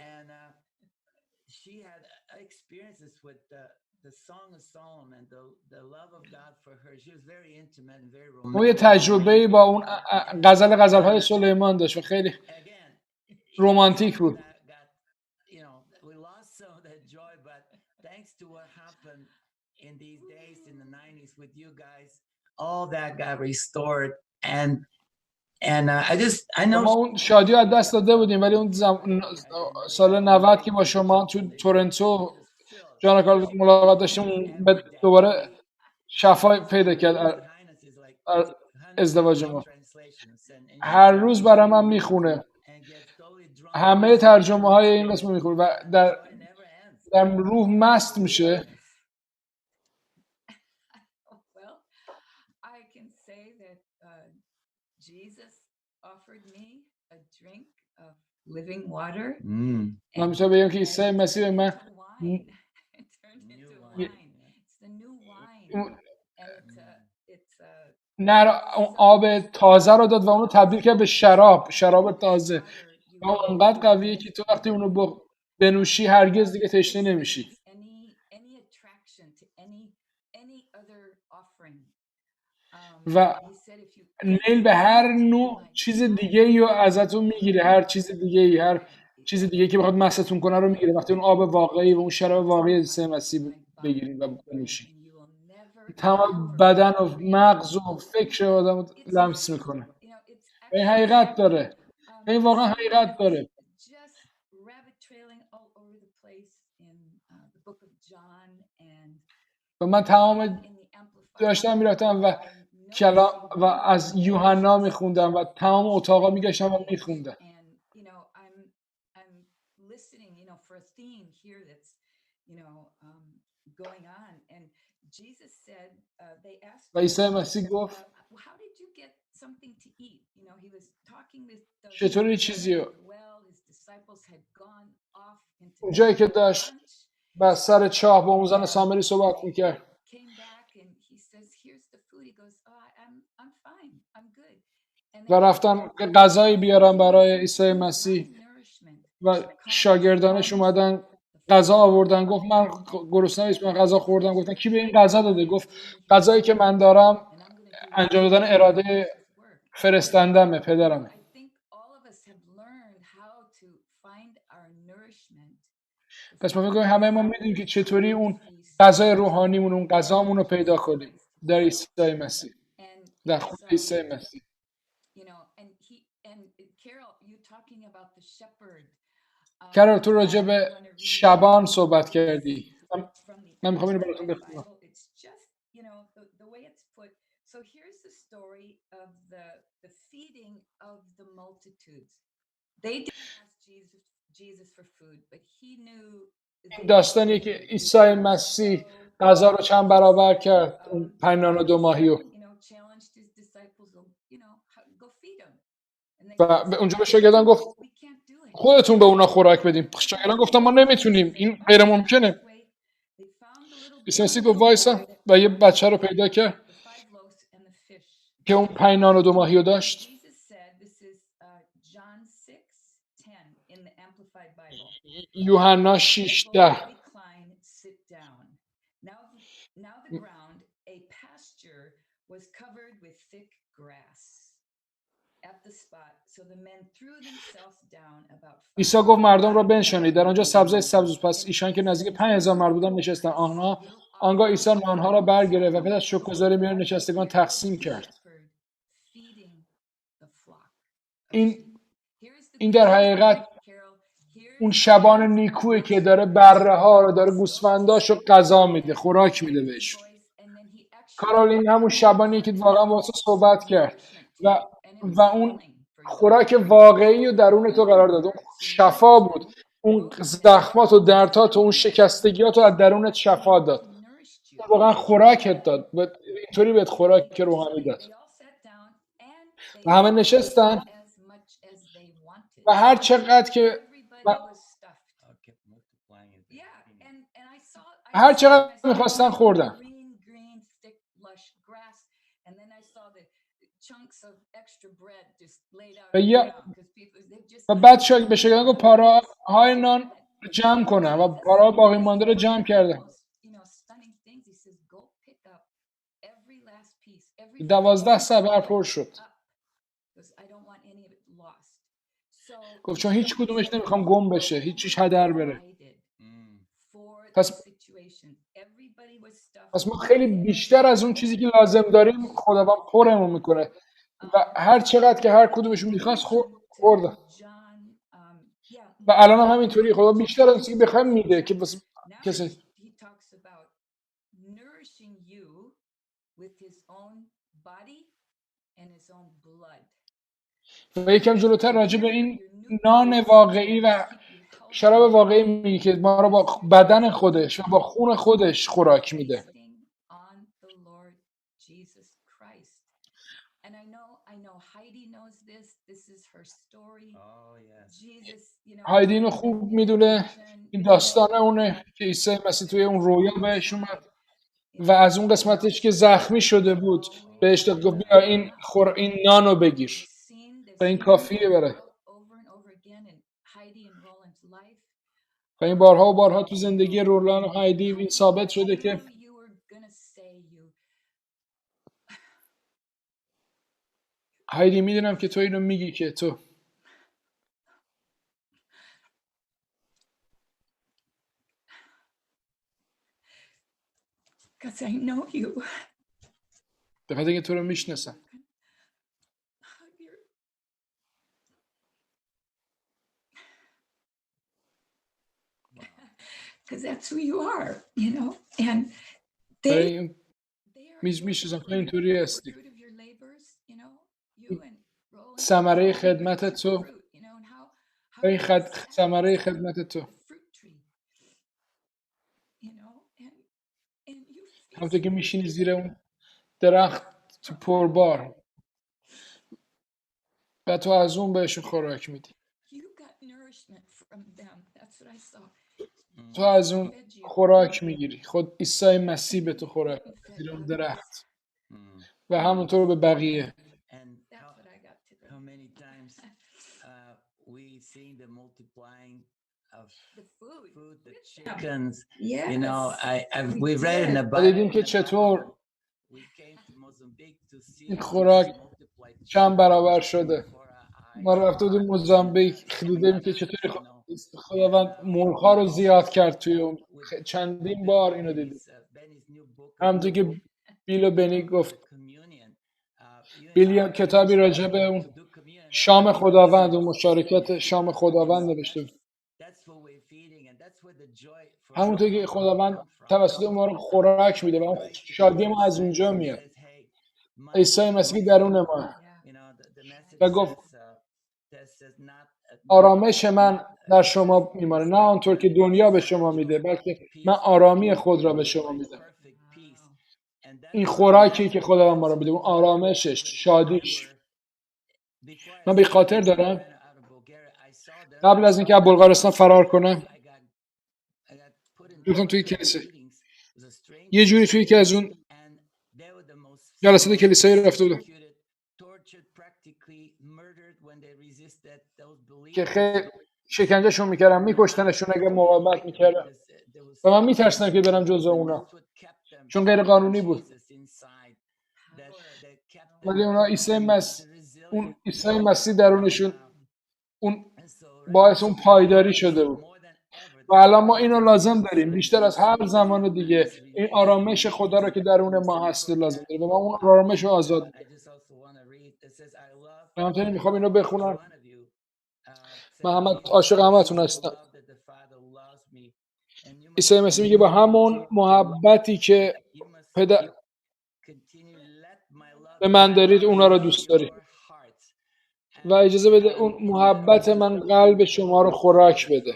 اون یه تجربه‌ای با اون غزل‌های سلیمان داشت و خیلی رومانتیک بود. All that got restored and I know ما اون شادی رو از دست داده بودیم ولی اون سال 90 که با شما تو تورنتو جان کار ملاقات داشتیم دوباره شفا پیدا کرد ازدواج ما. هر روز برای من میخونه، همه ترجمه های این قسم میخونه و در روح مست میشه. من میتونم بگم که عیسی مسیح به من اون آب تازه رو داد و اونو تبدیل کرد به شراب تازه. و اونقدر قویه که تو وقتی اونو بنوشی هرگز دیگه تشنه نمیشی. و نیل به هر نوع چیز دیگه ای رو ازتون میگیره، هر چیز دیگه که بخواد مستتون کنه رو میگیره وقتی اون آب واقعی و اون شراب واقعی عیسی مسیح بگیرید و بنوشید. تمام بدن و مغز و فکر آدم لمس میکنه. این حقیقت داره، این واقعا حقیقت داره. و من تمام داشتم میرفتم و از یوحنا میخوندم و تمام اتاقا میگشتم و میخوندم. و عیسی مسیح گفت چطوری چیزی رو اونجایی که داشت بر سر چاه با اون زن سامری صحبت میکرد و رفتن غذایی بیارن برای عیسی مسیح و شاگردانش اومدن غذا آوردن. گفت من گرسنه نیستم، من غذا خوردم. گفتن کی به این غذا داده؟ گفت غذایی که من دارم انجام دادن اراده فرستندمه، پدرمه. پس ما فکر کنیم همه ما میدونیم که چطوری اون غذای روحانیمون، اون غذامون رو پیدا کنیم در عیسی مسیح، در خود عیسی مسیح. کرول تو راجع به شبان صحبت کردی. من میخوام اینو براتون بخونم. So here's the story of the feeding of the multitudes. They didn't ask Jesus for food, but he knew. داستانی که عیسی مسیح غذا رو چند برابر کرد، اون 5 نان و 2 ماهی رو. و به اونجا به شاگردان گفت خودتون به اونا خوراک بدین. شاگردان گفتن ما نمیتونیم، این غیر ممکنه. عیسی مسیح گفت وایسا و یه بچه رو پیدا کرد که اون 5 نان و 2 ماهی رو داشت. یوحنا 6:10. عیسی گفت مردم را بنشانید. در آنجا سبزه سبز. پس ایشان که نزدیک 5000 مرد بودند نشستند. آنگاه عیسی نانها را برگرفت و پس از شکرگزاری میان نشستگان تقسیم کرد. این در حقیقت اون شبان نیکویی که داره بره ها رو، داره گوسفنداشو غذا میده، خوراک میده بهشون. کارولین همون شبانیه که واقعا واسه صحبت کرد و اون خوراک واقعی رو درون تو قرار داد. اون شفا بود. اون زخمات و دردات و اون شکستگیات رو از درونت شفا داد. واقعا خوراکت داد. اینطوری بهت خوراک روحانی داد. و همه نشستن و هر چقدر که هر چقدر میخواستن خوردن. و بعد به شاگردان گفت پاره نان جمع کنن و پاره باقی مانده رو جمع کردن. 12 سبر پر شد. گفت چون هیچ کدومش نمیخوام گم بشه، هیچ چیش هدر بره. پس ما خیلی بیشتر از اون چیزی که لازم داریم خداوند پرمون میکنه و هر چقدر که هر کدومشون میخواست خوردن. و الان هم همینطوری خدا بیشتر از چیزی که بخوایم میده که واسه کسی. و یکم جلوتر راجع به این نان واقعی و شراب واقعی میگه که ما رو با بدن خودش و با خون خودش خوراک میده. هایدی اینو خوب میدونه. این داستان اونه که عیسی مسیح توی اون رویا بهش اومد و از اون قسمتش که زخمی شده بود بهش داد، گفت بیا این نانو بگیر و این کافیه بره. و این بارها و بارها تو زندگی رولان و هایدی این ثابت شده که هایدی میدونم که تو اینو میگی که تو به خاطر اینکه تو رو میشناسم. Because that's who you are, you know, and they میشناسم تو اینطوری هستی. ثمره خدمت تو، این ثمره خدمت تو. همونطور که میشینی زیر اون درخت تو پربار و تو از اون بهشون خوراک میدی. تو از اون خوراک میگیری. خود عیسی مسیح به تو خوراک زیر اون درخت و همونطور به بقیه. Chickens, you know, we've read in the Bible. دیدیم که چطور این خوراک چند برابر شده. ما رفته بودیم موزامبیک، دیدیم که چطوری خداوند مرغ‌ها رو زیاد کرد توی اون. چندین بار اینو دیدیم. همونطور که بیل و بنی گفت، بیل کتابی راجع به اون شام خداوند و مشارکت شام خداوند نوشته بود. همونطور که خداوند توسط ما رو خوراک میده و اون شادی ما از اونجا میاد. عیسی مسیح درون ما و گفت آرامش من در شما میمانه، نه آنطور که دنیا به شما میده، بلکه من آرامی خود را به شما میدم. این خوراکی که خداوند ما رو میده، اون آرامشش، شادیش. من به خاطر دارم قبل از اینکه از بلغارستان فرار کنم رفتم توی کلیسا، یه جوری توی که از اون جلسات کلیسایی رفته بودم که خیلی شکنجهشون میکردم، میکشتنشون اگر مقاومت میکردم و من میترسیدم که برم جزو اونا چون غیر قانونی بود. ولی اونا اون عیسی مسیح درونشون اون باعث اون پایداری شده بود و الان ما اینو لازم داریم بیشتر از هر زمان دیگه. این آرامش خدا رو که درون ما هست لازم داریم و ما اون آرامش رو آزاد می‌کنیم. همچنین میخوام اینو بخونم. من عاشق همتون هستم. عیسی مسیح میگه با همون محبتی که پدر به من دارید اونا رو دوست دارید و اجازه بده اون محبت من قلب شما رو خوراک بده.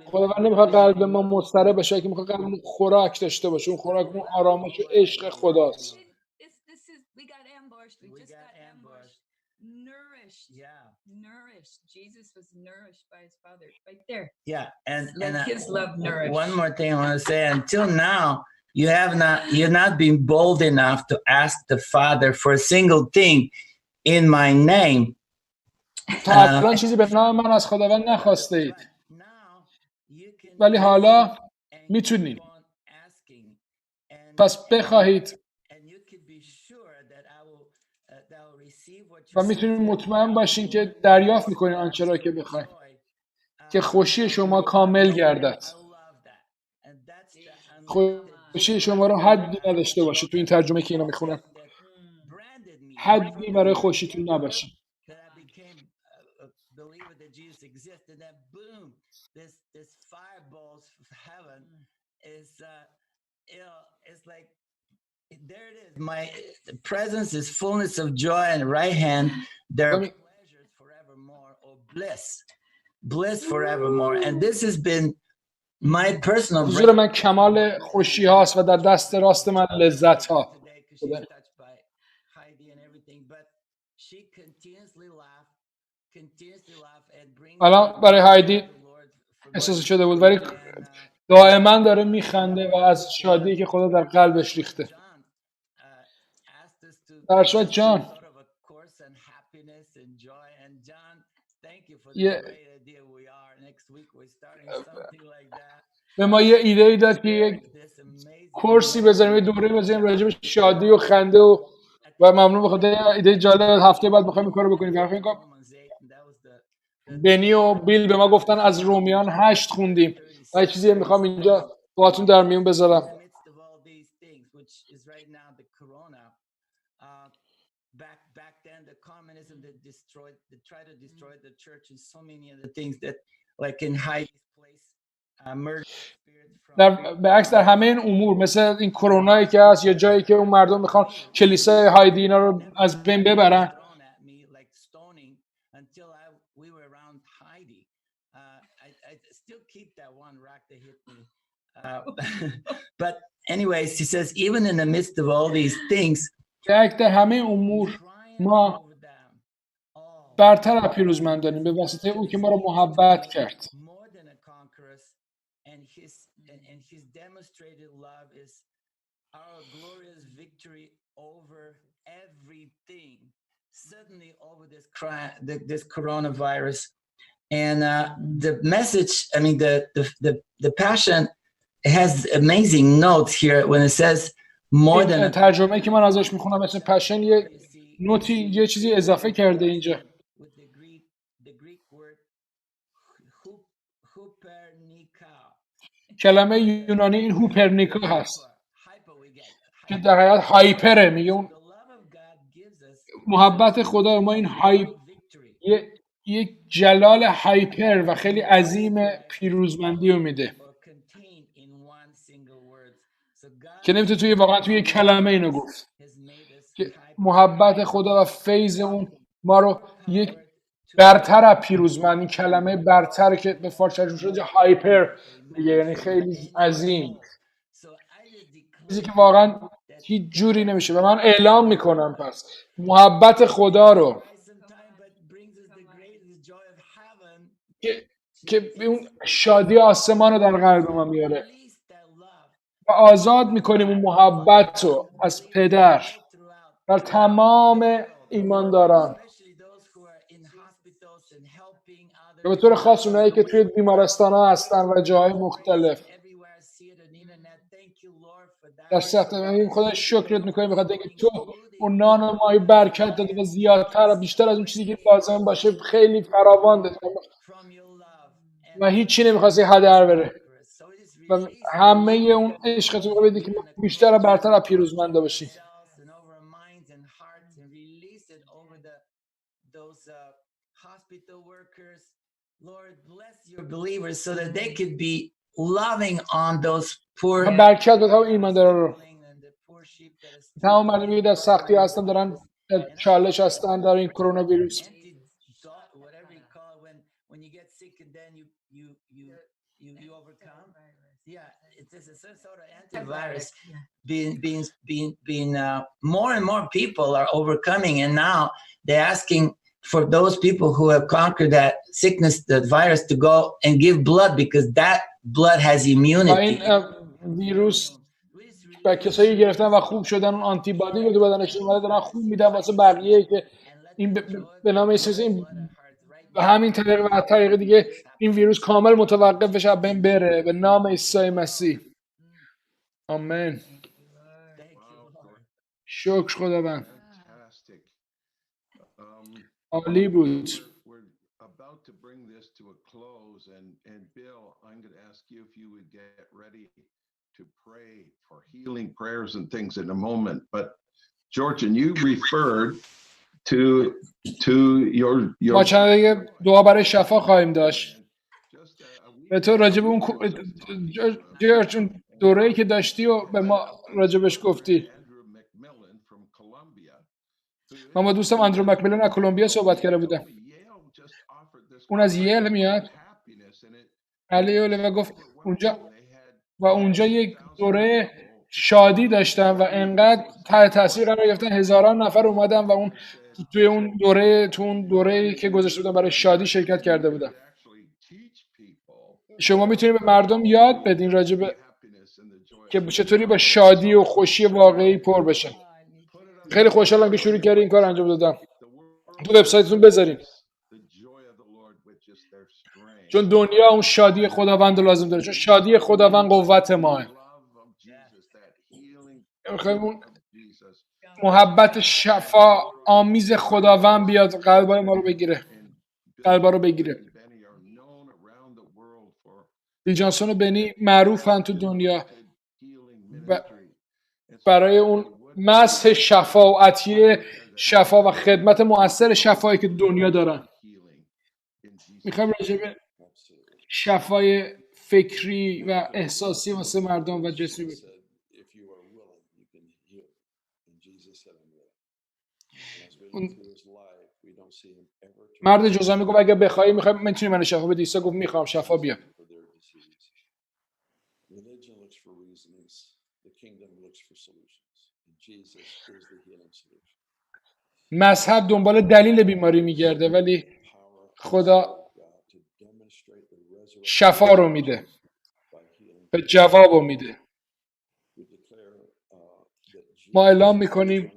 خداوند نمیخواد قلب ما مضطرب بشه، که میخواد قلب ما خوراک داشته باشه. اون خوراک اون آرامش و عشق خداست. Nourished. Jesus was nourished by his Father, right there. Yeah, and his love nourished. One more thing I want to say. Until now, you've not been bold enough to ask the Father for a single thing in my name. تا الان چیزی به نام من از خداوند نخواسته اید، ولی حالا میتونید. پس بخواهید و میتونید مطمئن باشین که دریافت میکنین آنچه را که بخواید، که خوشی شما کامل گردد. خوشی شما رو حدی نداشته باشه. تو این ترجمه که اینا میخونم حدی برای خوشیتون نباشه. There it is. My presence is fullness of joy, and right hand there are pleasures forevermore, or bliss forevermore. And this has been my personal. حضور من کمال خوشی هاست و در دست راست من لذت ها. الان برای هایدی احساس شده بود، ولی دائما داره میخنده و از شادی که خدا در قلبش ریخته. در شاید جان به ما یه ایده ای داد که یک کورسی بذاریم، یه دوره بذاریم راجع به شادی و خنده و ممنون بخاطر ایده جالب. هفته بعد می‌خوایم این کارو بکنیم. بنی و بیل به ما گفتن از رومیان 8 خوندیم و یه چیزی میخوام اینجا باهاتون در میون بذارم. Back then, the communism that tried to destroy the church and so many other things that, like in Heidi's place, murder spirits. به عکس در همه این امور، مثل این کرونایی که هست یا جایی که اون مردم میخوان کلیسای هایدی اینا رو از بین ببرن. But anyways, he says, even in the midst of all these things, در همه امور ما برتر از پیروزمندانیم به واسطه او که ما رو محبت کرد. This coronavirus and the message. I mean, the passion it has amazing notes here when it says more than ترجمه که من ازش میخونم مثل پشن یه نوتی یه چیزی اضافه کرده اینجا. with the Greek word hupernika. کلمه یونانی این هوپرنیکا هست که در حقیقت هایپره. میگه اون محبت خدا ما این یک جلال هایپر و خیلی عظیم پیروزمندی رو میده که نمیتونه واقعا توی کلمه اینو گفت که محبت خدا و فیض اون ما رو یک برتر از پیروزمند، این کلمه برتر که به فارسی ترجمه شده هایپر میگه، یعنی خیلی عظیم، چیزی که واقعا هیچ جوری نمیشه. و من اعلام میکنم پس محبت خدا رو که اون شادی آسمان رو در قلب ما میاره و آزاد میکنیم اون محبت رو از پدر بر تمام ایمانداران و به طور خاص اونایی که توی بیمارستان ها هستن و جاهای مختلف. در سخت زمین خدا شکرت میکنیم بخاطر اینکه تو اون نان و ماهی برکت دادی و زیادتر و بیشتر از اون چیزی که لازم باشه خیلی فراوان دادی و هیچی نمیخواستی هدر بره و همه اون عشقت رو بدی که بیشتر و برتر و پیروزمنده باشی. Lord, bless your believers so that they could be loving on those poor. برکت بده تمام ایمانداران رو. تمام مردمی که در سختی هستن، دارن چالش هستن در این کرونا ویروس. When you get sick and then you overcome. Yeah, it's a sort of antivirus. Being more and more people are overcoming, and now they're asking for those people who have conquered that sickness, the virus, to go and give blood because that blood has immunity. این ویروس با کسایی گرفتن و خوب شدن اون آنتی بادی رو تو بدنشون اومده دارن خوب میدن واسه بقیه که این به نام این به همین طریق و طریق دیگه این ویروس کامل متوقف بشه، بین بره به نام عیسی مسیح. آمین. شکر خداوند. عالی بود. About to bring this to a close, and Bill, I'm going to ask you if you would get ready to pray for healing prayers and things in a moment. But Georgian, you referred to your ما چند دیگه دعا برای شفا خواهیم داشت. به تو راجب اون دوره‌ای که داشتی و به ما راجبش گفتی. من با دوستم اندرو مکمیلن از کلمبیا صحبت کرده بودم. اون از ییل میاد. علیه و گفت اونجا یک دوره شادی داشتن و انقدر تحت تاثیر قرار گرفتن، هزاران نفر اومدن و اون توی اون دوره که گذاشته بودن برای شادی شرکت کرده بودن. شما میتونید به مردم یاد بدین راجع به که چطوری با شادی و خوشی واقعی پر بشن. خیلی خوشحالم که شروع کردی این کار انجام دادم. تو وبسایتتون بذارین. چون دنیا اون شادی خداوند رو لازم داره. چون شادی خداوند قوت ماه. میخوایم محبت شفا آمیز خداوند بیاد قلبای ما رو بگیره. قلبا رو بگیره. بنی جانسون و بنی معروفن تو دنیا برای اون مسح شفا و عطیه شفا و خدمت مؤثر شفایی که دنیا دارن. میخوایم راجع به شفای فکری و احساسی واسه مردم و جسمی بگیم. مرد جزامی گفت اگه بخوای میتونی من شفا بدی. عیسی گفت میخوام شفا بیا. مذهب دنبال دلیل بیماری میگرده ولی خدا شفا رو میده، به جواب رو میده. ما اعلام میکنیم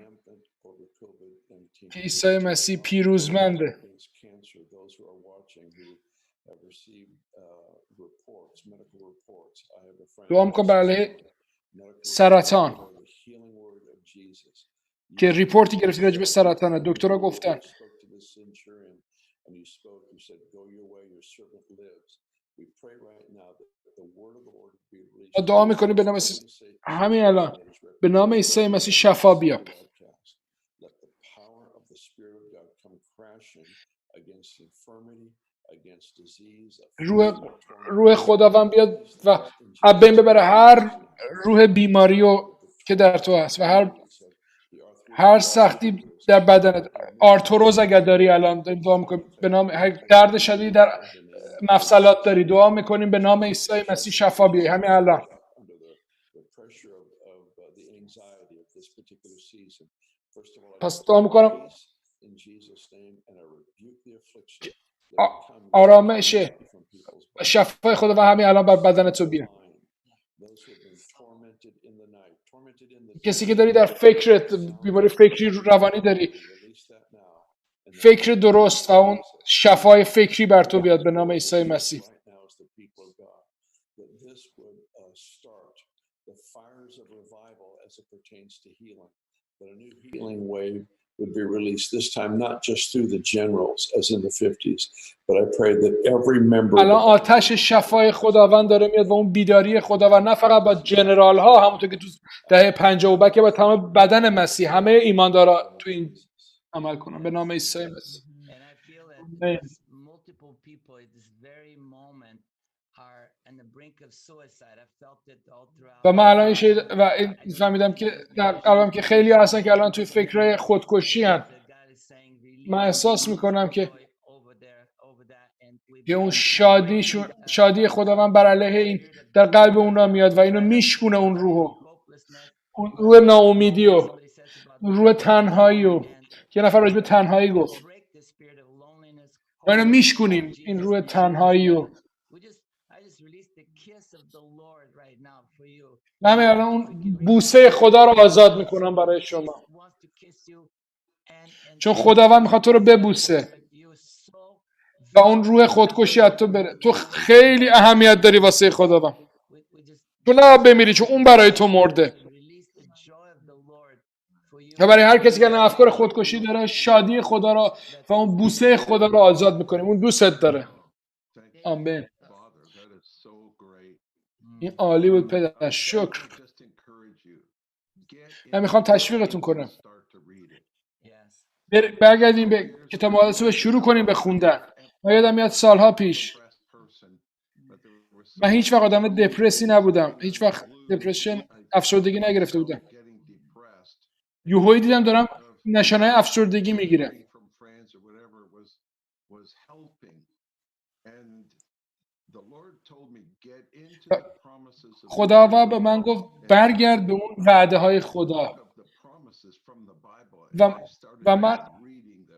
که عیسی مسیح پیروزمنده دعا میکنم برای علیه سرطان که ریپورتی گرفتی راجع به سرطانه، دکترها گفتن. دعا میکنیم به نام همین الان به نام عیسی مسیح شفا بیاب. روح خداوند بیاد و از بین ببره هر روح بیماری که در تو هست و هر سختی در بدنت. آرتروز اگر داری الان دعا میکنیم به نام، درد شدیدی در مفصلات داری دعا میکنیم به نام عیسی مسیح شفا بیای همین الان. پس دعا میکنم آرامش شفای خدا و همین الان بر بدن تو بیاد. کسی که داری در فکرت بیماری فکری روانی داری، فکر درست و اون شفای فکری بر تو بیاد به نام عیسی مسیح. would be released this time, not just through the generals as in the 50s, but I pray that every member الان آتش شفای خداوند داره میاد و اون بیداری خداوند نه فقط با جنرال ها، همونطور که تو دهه 50 بکه با تمام بدن مسیح همه ایماندارا تو این عمل کنن به نام عیسی مسیح. و من الان فهمیدم که در قلبم که خیلی هستن که الان توی فکرهای خودکشی هن. من احساس میکنم که اون شادی خداوند بر علیه این در قلب اونا میاد و اینو میشکونه، اون روح ناامیدی و روح تنهایی و یه نفر راجع به تنهایی گفت و اینو میشکنیم، این روح تنهایی و من الان اون بوسه خدا رو آزاد میکنم برای شما، چون خداوند میخواد تو رو ببوسه و اون روح خودکشی از تو بره. تو خیلی اهمیت داری واسه خداوند، تو نه بمیری چون اون برای تو مرده. و برای هر کسی که افکار خودکشی داره شادی خدا رو و اون بوسه خدا رو آزاد میکنیم. اون دوستت داره. آمین. این عالی بود پدر، شکر. من میخوام تشویقتون کنم برگردیم به کتاب مقدس رو شروع کنیم به خوندن. من یادم میاد سالها پیش من هیچ وقت آدم دپرسی نبودم، هیچ وقت دپرشن افسردگی نگرفته بودم. یهویی دیدم دارم نشانه افسردگی میگیره. خداوند به من گفت برگرد به اون وعده های خدا و من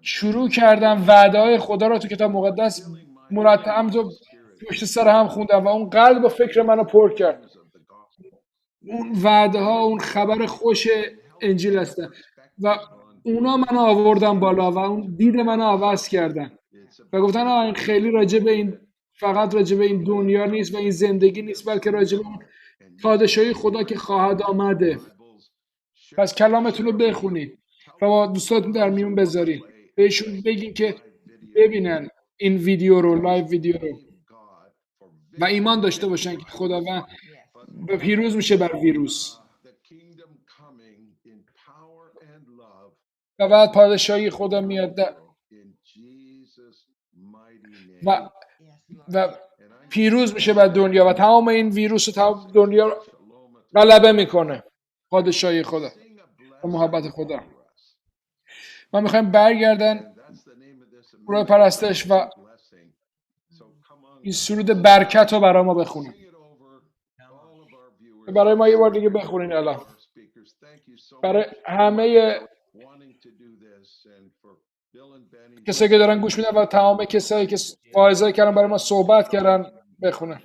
شروع کردم وعده های خدا رو تو کتاب مقدس مرتب تو پشت سر هم خوندم و اون قلب و فکر منو پر کرد. اون وعده ها اون خبر خوش انجیل هستن و اونا منو آوردن بالا و اون دید منو عوض کردن و گفتن این خیلی راجع به این، فقط راجع به این دنیا نیست و این زندگی نیست، بلکه راجع به اون پادشاهی خدا که خواهد آمده. پس کلامتون رو بخونید و با دوستاتون در میون بذارید، بهشون بگین که ببینن این ویدیو رو، لایو ویدیو رو، و ایمان داشته باشن که خداوند پیروز میشه بر ویروس و بعد پادشاهی خدا میاد و پیروز میشه بر دنیا و تمام این ویروس و تمام دنیا رو غلبه میکنه. پادشاهی خدا و محبت خدا. من میخوایم برگردن برای پرستش و این سرود برکت رو برای ما بخونیم. برای ما یه بار دیگه بخونین الان، برای همه کسایی که دارن گوش میدن و تمام کسایی که واعظایی کردن برای ما صحبت کردن بخونن.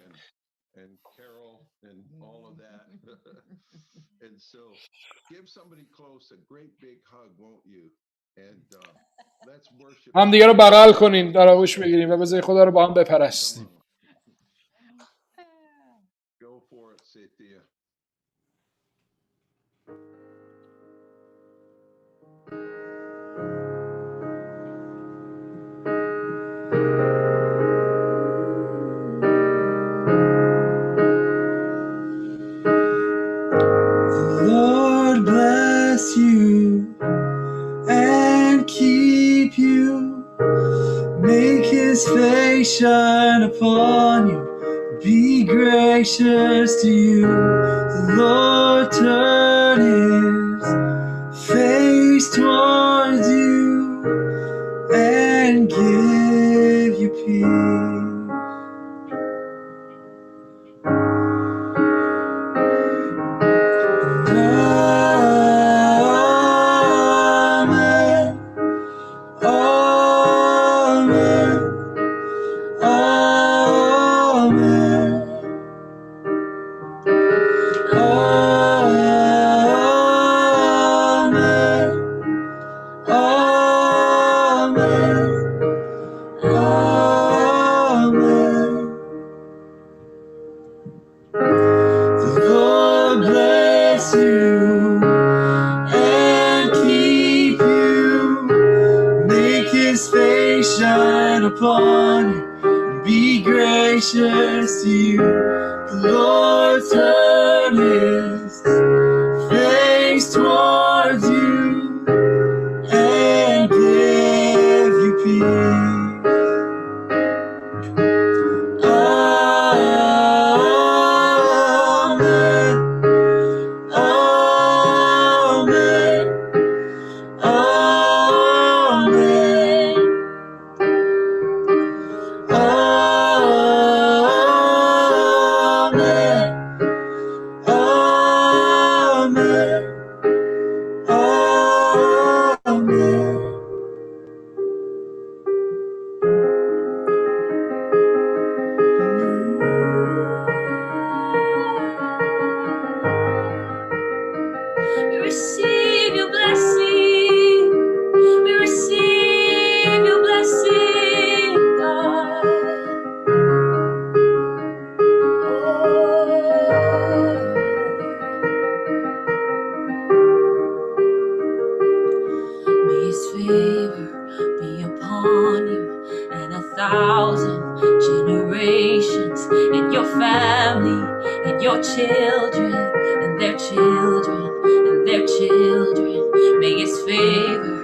هم دیگه رو بغل کنین، در آغوش بگیریم و بذارید خدا رو با هم بپرستیم. his face shine upon you, be gracious to you. The Lord turn his face towards you and give you peace. Upon you, be gracious to you. The Lord turn his face towards you and give you peace. Amen. Amen. Amen. We receive your blessing. We receive your blessing, God. May his favor be upon you and 1,000 generations, and your family, and your children, and their children, and their children. May his favor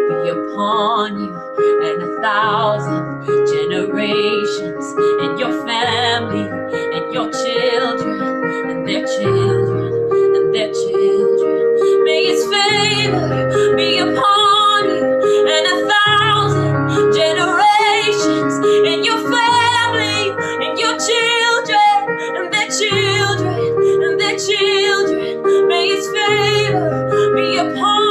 be upon you and 1,000 generations, and your family, and your children, and their children, and their children. May his favor be upon you and 1,000 generations, and your family, and your children, and their children, and their children. May his favor be upon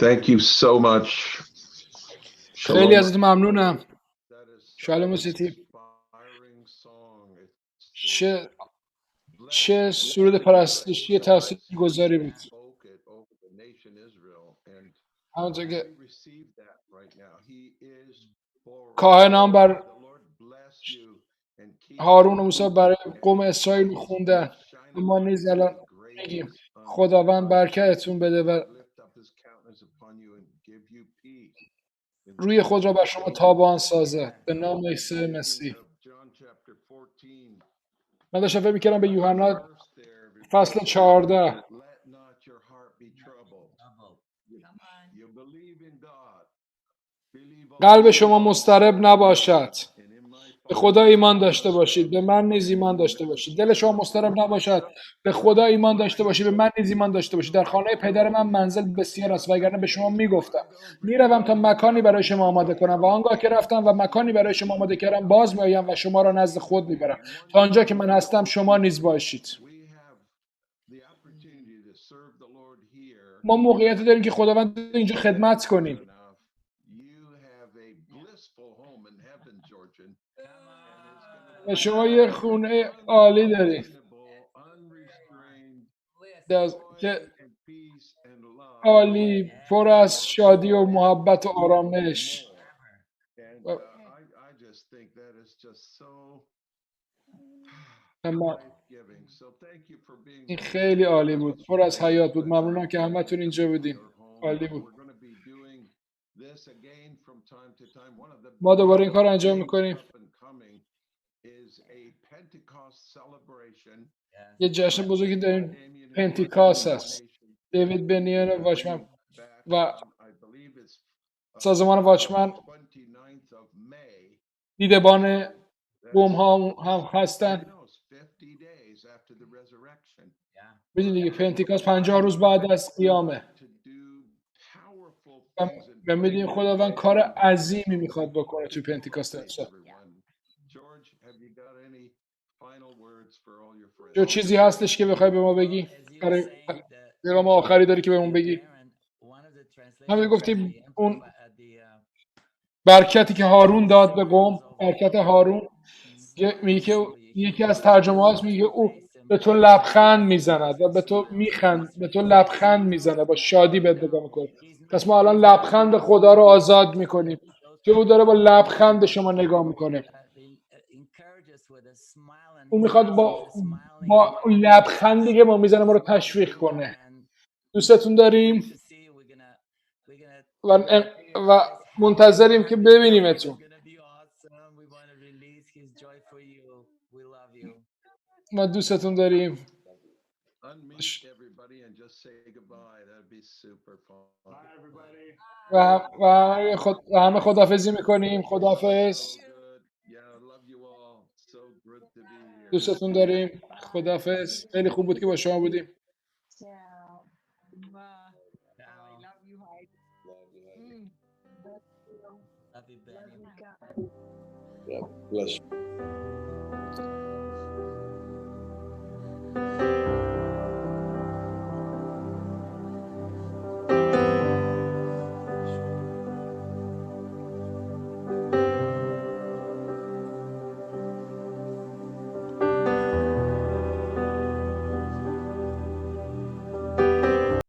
Thank you so much. خیلی ازت ممنونم. شالوم سیتی. چه سرود پرستشی تاثیرگذاری بود. همونطور که کاهنان بر هارون و موسی برای قوم اسرائیل میخوندن، ما نیز الان میگیم خداوند برکتتون بده و روی خود را بر شما تابان سازه به نام عیسی مسیح. من داشتم فکر می‌کردم به یوحنا فصل 14 قلب شما مضطرب نباشد، به خدا ایمان داشته باشید، به من نیز ایمان داشته باشید. دل شما مضطرب نباشد، به خدا ایمان داشته باشید، به من نیز ایمان داشته باشید. در خانه پدر من منزل بسیار است، وگرنه به شما میگفتم میروم تا مکانی برای شما آماده کنم و آنگاه که رفتم و مکانی برای شما آماده کردم باز میآیم و شما را نزد خود میبرم تا آنجا که من هستم شما نیز باشید. ما موقعیت داریم که خداوند اینجا خدمت کنیم. و شما یه خونه عالی دارید که عالی، پر از شادی و محبت و آرامش. اما این خیلی عالی بود، پر از حیات بود. ممنونم که همتون اینجا بودیم، عالی بود. ما دوباره این کار انجام میکنیم. یه جشن بزرگی داریم، پنتیکاست هست. دیوید بنی واچمن و سازمان واچمن دیدبان قوم ها هم هستن. میدونی دیگه پنتیکاست 50 روز بعد از قیامه و میدونی خداوند کار عظیمی میخواد بکنه توی پنتیکاست امسال. جو چیزی هستش که بخوای به ما بگی؟ پیغام آخری داری که به ما بگی؟ همین گفتیم اون برکتی که هارون داد به قوم، برکت هارون، میگه که یکی از ترجمه هاست میگه او به تو لبخند میزند و به تو میخند، به تو لبخند میزنه، با شادی بهت نگاه میکنه. پس ما الان لبخند خدا رو آزاد میکنیم که او داره با لبخند شما نگاه میکنه. او میخواد با لبخندی که ما میزنه ما رو تشویق کنه. دوستتون داریم و منتظریم که ببینیمتون. ما دوستتون داریم. و همه خداحافظی میکنیم. خداحافظ. دوستتون داریم. خداحافظ. خیلی خوب بود که با شما بودیم. Bless you.